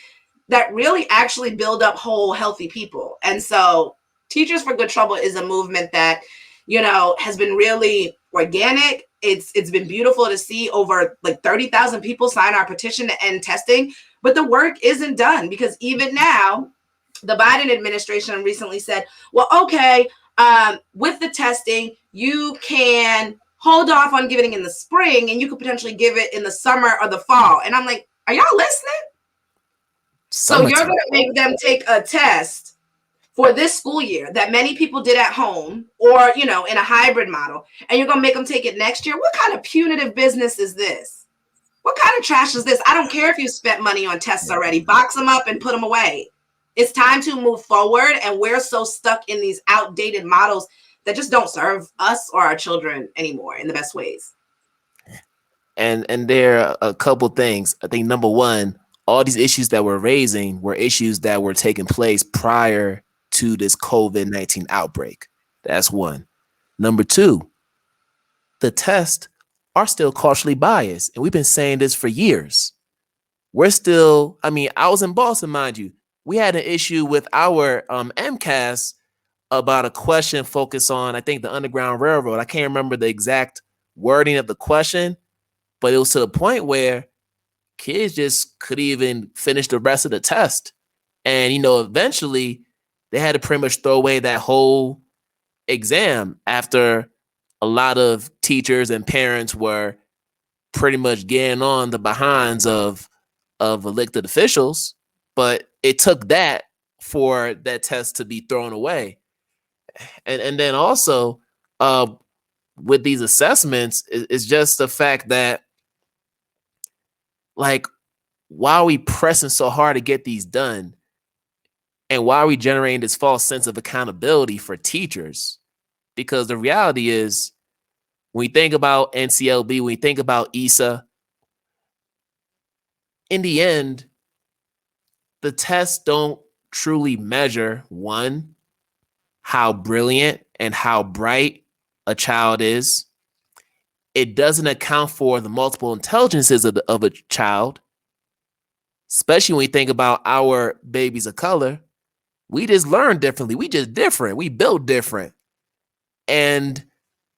that really actually build up whole, healthy people. And so Teachers for Good Trouble is a movement that, you know, has been really organic. It's been beautiful to see over like 30,000 people sign our petition to end testing, but the work isn't done, because even now, the Biden administration recently said, well, okay, with the testing, you can hold off on giving it in the spring, and you could potentially give it in the summer or the fall. And I'm like, are y'all listening? So you're going to make them take a test for this school year that many people did at home, or, you know, in a hybrid model, and you're going to make them take it next year? What kind of punitive business is this? What kind of trash is this? I don't care if you spent money on tests already. Box them up and put them away. It's time to move forward, and we're so stuck in these outdated models that just don't serve us or our children anymore in the best ways. And there are a couple things. I think number one, all these issues that we're raising were issues that were taking place prior to this COVID-19 outbreak. That's one. Number two, the tests are still culturally biased. And we've been saying this for years. We're still, I mean, I was in Boston, mind you. We had an issue with our MCAS about a question focused on, I think, the Underground Railroad. I can't remember the exact wording of the question, but it was to the point where kids just couldn't even finish the rest of the test. And, eventually they had to pretty much throw away that whole exam after a lot of teachers and parents were pretty much getting on the behinds of elected officials. But it took that for that test to be thrown away. And then also with these assessments, it's just the fact that, like, why are we pressing so hard to get these done? And why are we generating this false sense of accountability for teachers? Because the reality is, when we think about NCLB, when we think about ESA, in the end, the tests don't truly measure, one, how brilliant and how bright a child is. It doesn't account for the multiple intelligences of a child, especially when we think about our babies of color. We just learn differently. We just different. We build different. And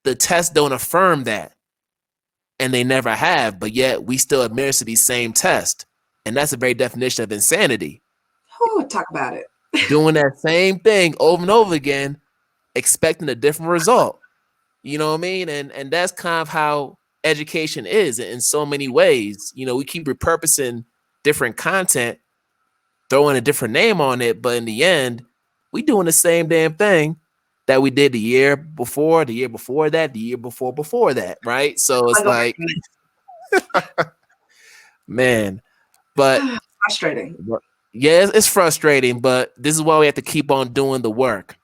the tests don't affirm that. And they never have, but yet we still administer these same tests. And that's the very definition of insanity. Oh, talk about it. Doing that same thing over and over again, expecting a different result. You know what I mean? And that's kind of how education is in so many ways. We keep repurposing different content, throwing a different name on it, but in the end, we doing the same damn thing that we did the year before that, the year before that, right? So it's like, man, but frustrating. Yeah, it's frustrating, but this is why we have to keep on doing the work.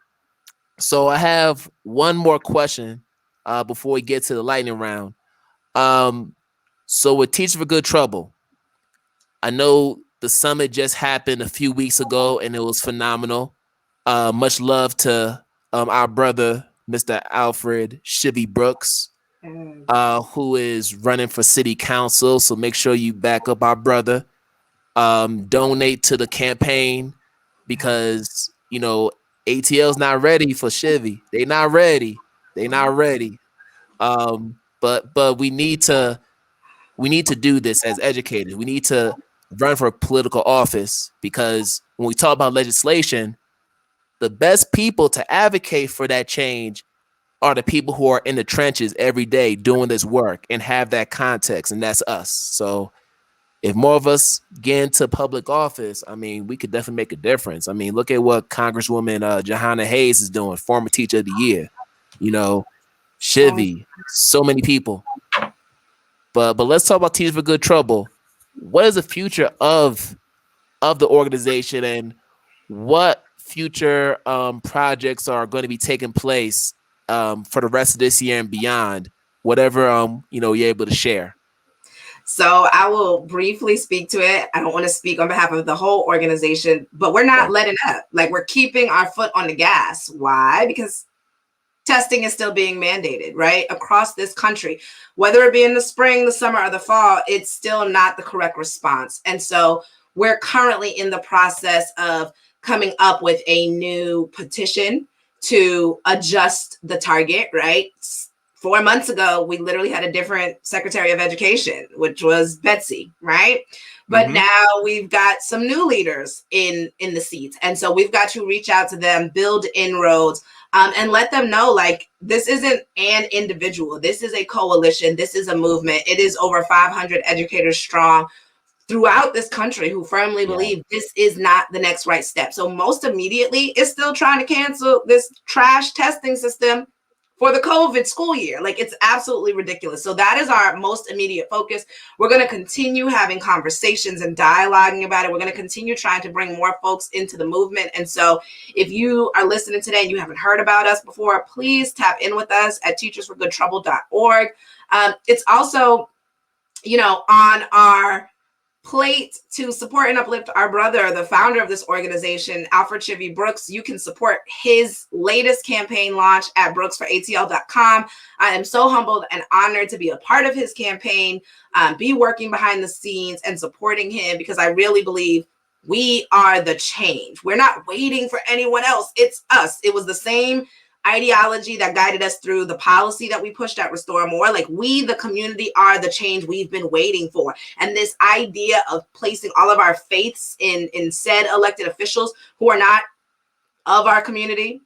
So I have one more question before we get to the lightning round. So with Teach for Good Trouble, I know the summit just happened a few weeks ago and it was phenomenal. Much love to our brother, Mr. Alfred Shivy Brooks, who is running for city council. So make sure you back up our brother. Donate to the campaign because, ATL's not ready for Shivy. They not ready. But we need to do this as educators. We need to run for political office because when we talk about legislation, the best people to advocate for that change are the people who are in the trenches every day doing this work and have that context, and that's us. So if more of us get into public office, I mean, we could definitely make a difference. I mean, look at what Congresswoman Johanna Hayes is doing, former Teacher of the Year. Shivy, so many people. But let's talk about Teach for Good Trouble. What is the future of the organization, and what future projects are going to be taking place for the rest of this year and beyond? Whatever you're able to share. So I will briefly speak to it. I don't want to speak on behalf of the whole organization, but we're not letting up. Like, we're keeping our foot on the gas. Why? Because testing is still being mandated, right? Across this country, whether it be in the spring, the summer, or the fall, it's still not the correct response. And so we're currently in the process of coming up with a new petition to adjust the target, right? 4 months ago, we literally had a different Secretary of Education, which was Betsy, right? But now we've got some new leaders in the seats. And so we've got to reach out to them, build inroads, and let them know, like, this isn't an individual. This is a coalition. This is a movement. It is over 500 educators strong throughout this country who firmly believe this is not the next right step. So most immediately, it's still trying to cancel this trash testing system for the COVID school year. Like, it's absolutely ridiculous. So that is our most immediate focus. We're going to continue having conversations and dialoguing about it. We're going to continue trying to bring more folks into the movement. And so if you are listening today and you haven't heard about us before, please tap in with us at teachersforgoodtrouble.org. It's also, on our plate to support and uplift our brother, the founder of this organization, Alfred Chivy Brooks. You can support his latest campaign launch at brooksforatl.com. I am so humbled and honored to be a part of his campaign, be working behind the scenes and supporting him, because I really believe we are the change. We're not waiting for anyone else. It's us. It was the same ideology that guided us through the policy that we pushed at Restore More. Like, we, the community, are the change we've been waiting for. And this idea of placing all of our faiths in said elected officials who are not of our community,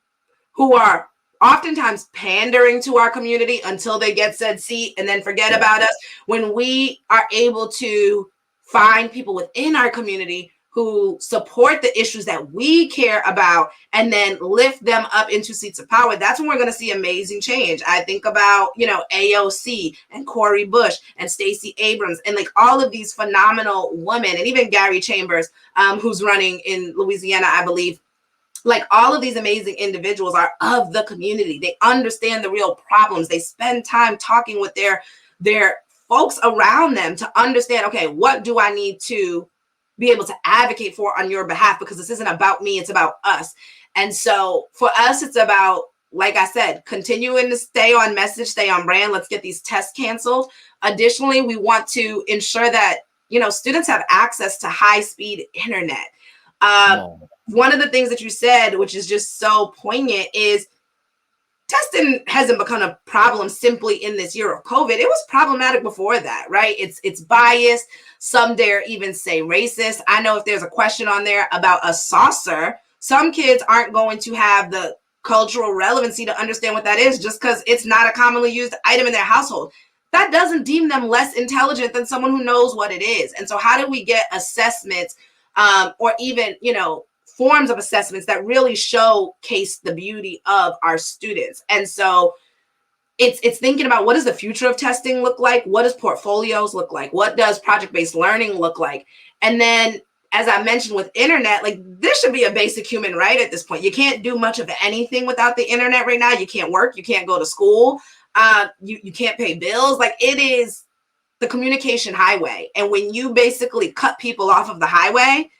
who are oftentimes pandering to our community until they get said seat and then forget about us. When we are able to find people within our community who support the issues that we care about and then lift them up into seats of power, that's when we're going to see amazing change. I think about, AOC and Cori Bush and Stacey Abrams and like all of these phenomenal women, and even Gary Chambers, who's running in Louisiana, I believe. Like, all of these amazing individuals are of the community. They understand the real problems. They spend time talking with their folks around them to understand, okay, what do I need to be able to advocate for on your behalf? Because this isn't about me, it's about us. And so for us, it's about, like I said, continuing to stay on message, stay on brand. Let's get these tests canceled. Additionally, we want to ensure that, students have access to high-speed internet. One of the things that you said, which is just so poignant, is testing hasn't become a problem simply in this year of COVID. It was problematic before that, right? It's biased. Some dare even say racist. I know if there's a question on there about a saucer, some kids aren't going to have the cultural relevancy to understand what that is just because it's not a commonly used item in their household. That doesn't deem them less intelligent than someone who knows what it is. And so how do we get assessments or even, forms of assessments that really showcase the beauty of our students? And so it's thinking about, what does the future of testing look like? What does portfolios look like? What does project-based learning look like? And then, as I mentioned with internet, like, this should be a basic human right at this point. You can't do much of anything without the internet right now. You can't work. You can't go to school. You can't pay bills. Like, it is the communication highway. And when you basically cut people off of the highway,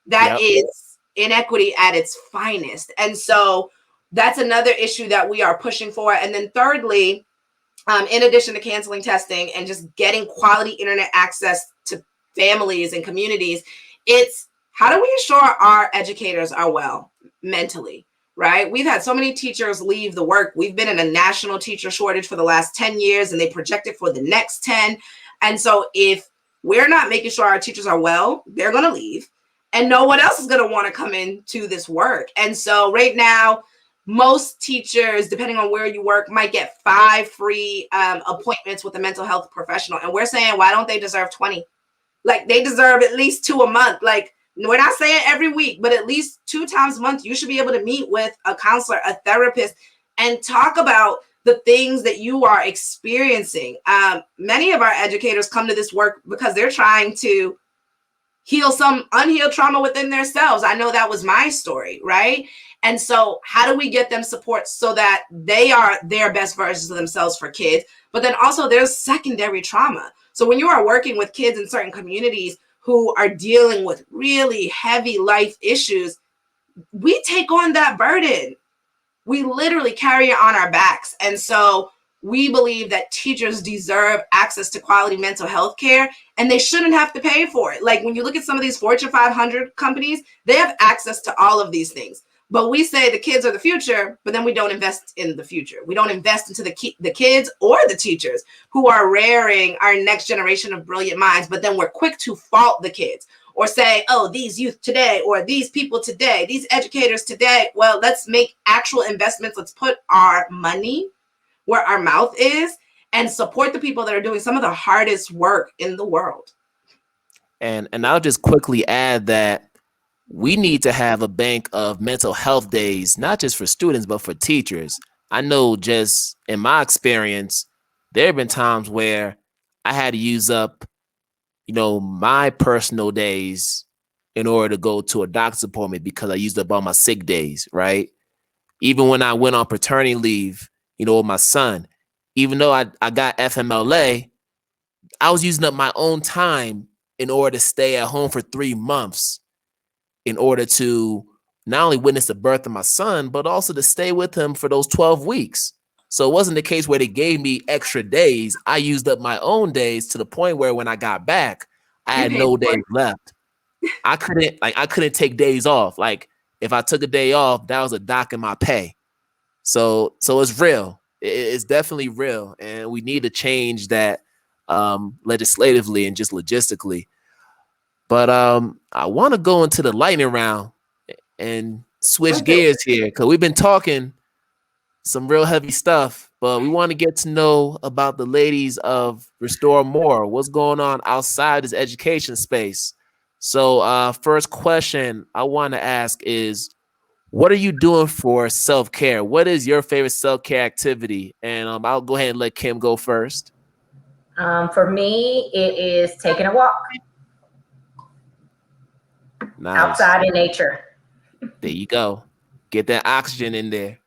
that is inequity at its finest. And so that's another issue that we are pushing for. And then thirdly, in addition to canceling testing and just getting quality internet access to families and communities, it's how do we ensure our educators are well mentally, right? We've had so many teachers leave the work. We've been in a national teacher shortage for the last 10 years, and they project it for the next 10. And so if we're not making sure our teachers are well, they're going to leave. And no one else is going to want to come into this work. And so right now, most teachers, depending on where you work, might get 5 free appointments with a mental health professional. And we're saying, why don't they deserve 20? Like, they deserve at least 2 a month. Like, we're not saying every week, but at least 2 times a month, you should be able to meet with a counselor, a therapist, and talk about the things that you are experiencing. Many of our educators come to this work because they're trying to heal some unhealed trauma within themselves. I know that was my story, right? And so how do we get them support so that they are their best versions of themselves for kids? But then also there's secondary trauma. So when you are working with kids in certain communities who are dealing with really heavy life issues, we take on that burden. We literally carry it on our backs. And so we believe that teachers deserve access to quality mental health care, and they shouldn't have to pay for it. Like, when you look at some of these Fortune 500 companies, they have access to all of these things. But we say the kids are the future, but then we don't invest in the future. We don't invest into the kids or the teachers who are rearing our next generation of brilliant minds. But then we're quick to fault the kids or say, oh, these youth today, or these people today, these educators today. Well, let's make actual investments. Let's put our money where our mouth is and support the people that are doing some of the hardest work in the world. And I'll just quickly add that we need to have a bank of mental health days, not just for students, but for teachers. I know, just in my experience, there have been times where I had to use up, my personal days in order to go to a doctor's appointment because I used up all my sick days, right? Even when I went on paternity leave, with my son, even though I got FMLA, I was using up my own time in order to stay at home for 3 months in order to not only witness the birth of my son, but also to stay with him for those 12 weeks. So it wasn't the case where they gave me extra days. I used up my own days to the point where when I got back, I had no days left. I couldn't take days off. Like if I took a day off, that was a dock in my pay. So it's real. It's definitely real. And we need to change that legislatively and just logistically. But I want to go into the lightning round and switch gears here because we've been talking some real heavy stuff, but we want to get to know about the ladies of Restore More. What's going on outside this education space? So first question I want to ask is, what are you doing for self-care? What is your favorite self-care activity? And I'll go ahead and let Kim go first. For me, it is taking a walk. Nice. Outside in nature. There you go. Get that oxygen in there.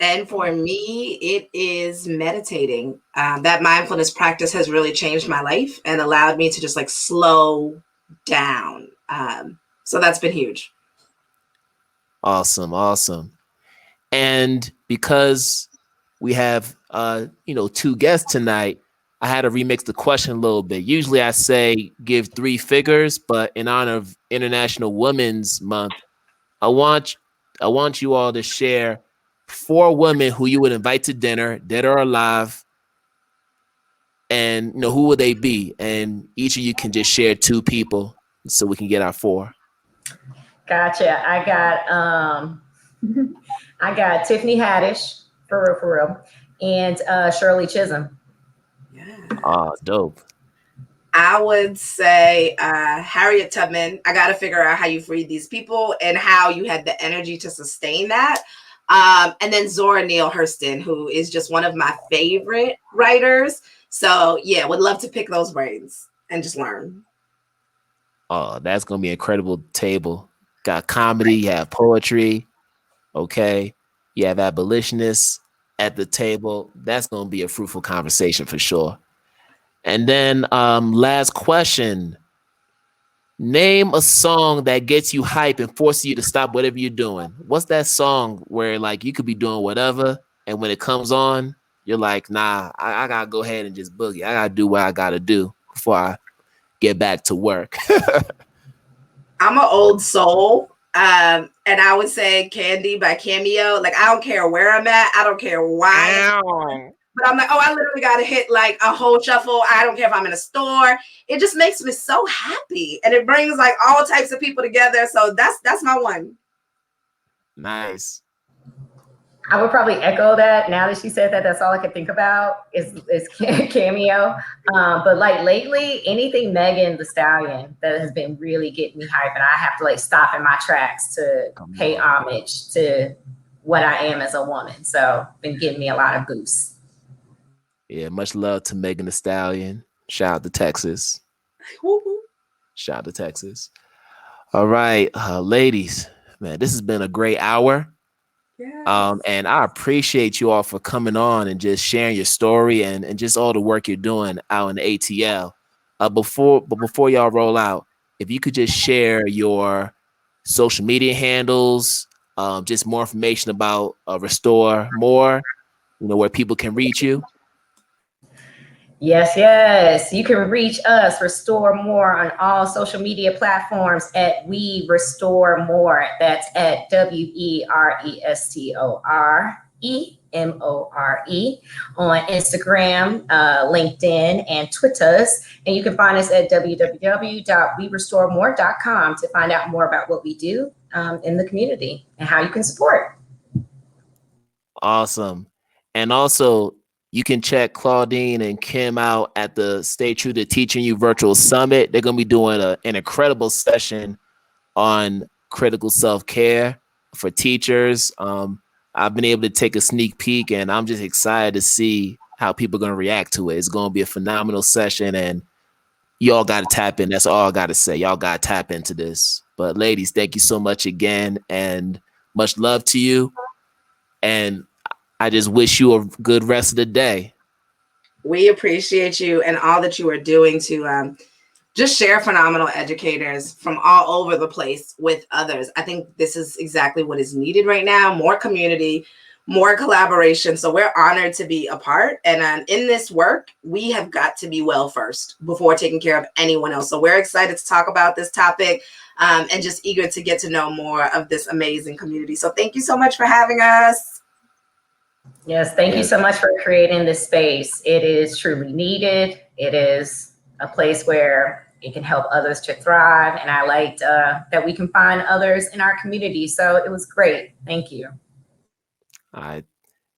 And for me, it is meditating. That mindfulness practice has really changed my life and allowed me to just like slow down. So that's been huge. Awesome. And because we have, 2 guests tonight, I had to remix the question a little bit. Usually I say give 3 figures, but in honor of International Women's Month, I want you all to share 4 women who you would invite to dinner, dead or alive, and who would they be? And each of you can just share 2 people so we can get our 4. Gotcha. I got Tiffany Haddish, for real, and Shirley Chisholm. Yeah. Oh, dope. I would say Harriet Tubman. I got to figure out how you freed these people and how you had the energy to sustain that. And then Zora Neale Hurston, who is just one of my favorite writers. So yeah, would love to pick those brains and just learn. Oh, that's going to be an incredible table. Got comedy, you have poetry. Okay. You have abolitionists at the table. That's going to be a fruitful conversation for sure. And then last question. Name a song that gets you hype and forces you to stop whatever you're doing. What's that song where like you could be doing whatever, and when it comes on, you're like, nah, I gotta go ahead and just boogie. I gotta do what I gotta do before I get back to work. I'm an old soul. And I would say Candy by Cameo. Like, I don't care where I'm at. I don't care why. But I'm like, I literally got to hit like a whole shuffle. I don't care if I'm in a store. It just makes me so happy. And it brings like all types of people together. So that's my one. Nice. I would probably echo that. Now that she said that, that's all I could think about is Cameo. But like lately, anything Megan Thee Stallion that has been really getting me hype, and I have to like stop in my tracks to pay homage to what I am as a woman. So been giving me a lot of boosts. Yeah, much love to Megan Thee Stallion. Shout out to Texas. Shout out to Texas. All right, ladies, man, this has been a great hour. Yes. And I appreciate you all for coming on and just sharing your story and just all the work you're doing out in the ATL. Before y'all roll out, if you could just share your social media handles, just more information about Restore More, where people can reach you. Yes. You can reach us, Restore More, on all social media platforms at We Restore More. That's at WERESTOREMORE on Instagram, LinkedIn, and Twitter. And you can find us at www.werestoremore.com to find out more about what we do in the community and how you can support. Awesome. And also, you can check Claudine and Kim out at the Stay True to Teaching You Virtual Summit. They're going to be doing an incredible session on critical self-care for teachers. I've been able to take a sneak peek, and I'm just excited to see how people are going to react to it. It's going to be a phenomenal session, and y'all got to tap in. That's all I got to say. Y'all got to tap into this. But ladies, thank you so much again, and much love to you. And I just wish you a good rest of the day. We appreciate you and all that you are doing to just share phenomenal educators from all over the place with others. I think this is exactly what is needed right now. More community, more collaboration. So we're honored to be a part. And in this work, we have got to be well first before taking care of anyone else. So we're excited to talk about this topic and just eager to get to know more of this amazing community. So thank you so much for having us. Yes, thank you so much for creating this space. It is truly needed. It is a place where it can help others to thrive. And I liked that we can find others in our community. So it was great. Thank you. All right.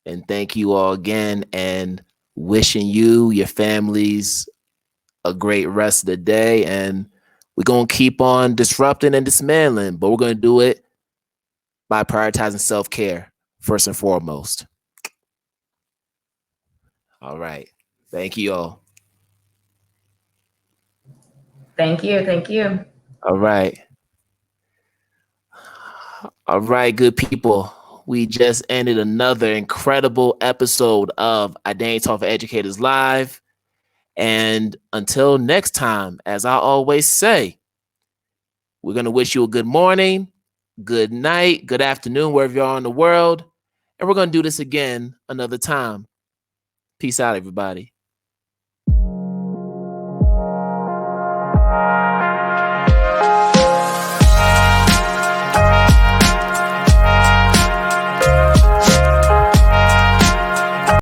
And thank you all again, and wishing you, your families, a great rest of the day. And we're going to keep on disrupting and dismantling, but we're going to do it by prioritizing self-care first and foremost. All right. Thank you all. Thank you. Thank you. All right. All right, good people. We just ended another incredible episode of IDTALK4ED Educators Live. And until next time, as I always say, we're going to wish you a good morning, good night, good afternoon, wherever you are in the world. And we're going to do this again another time. Peace out, everybody.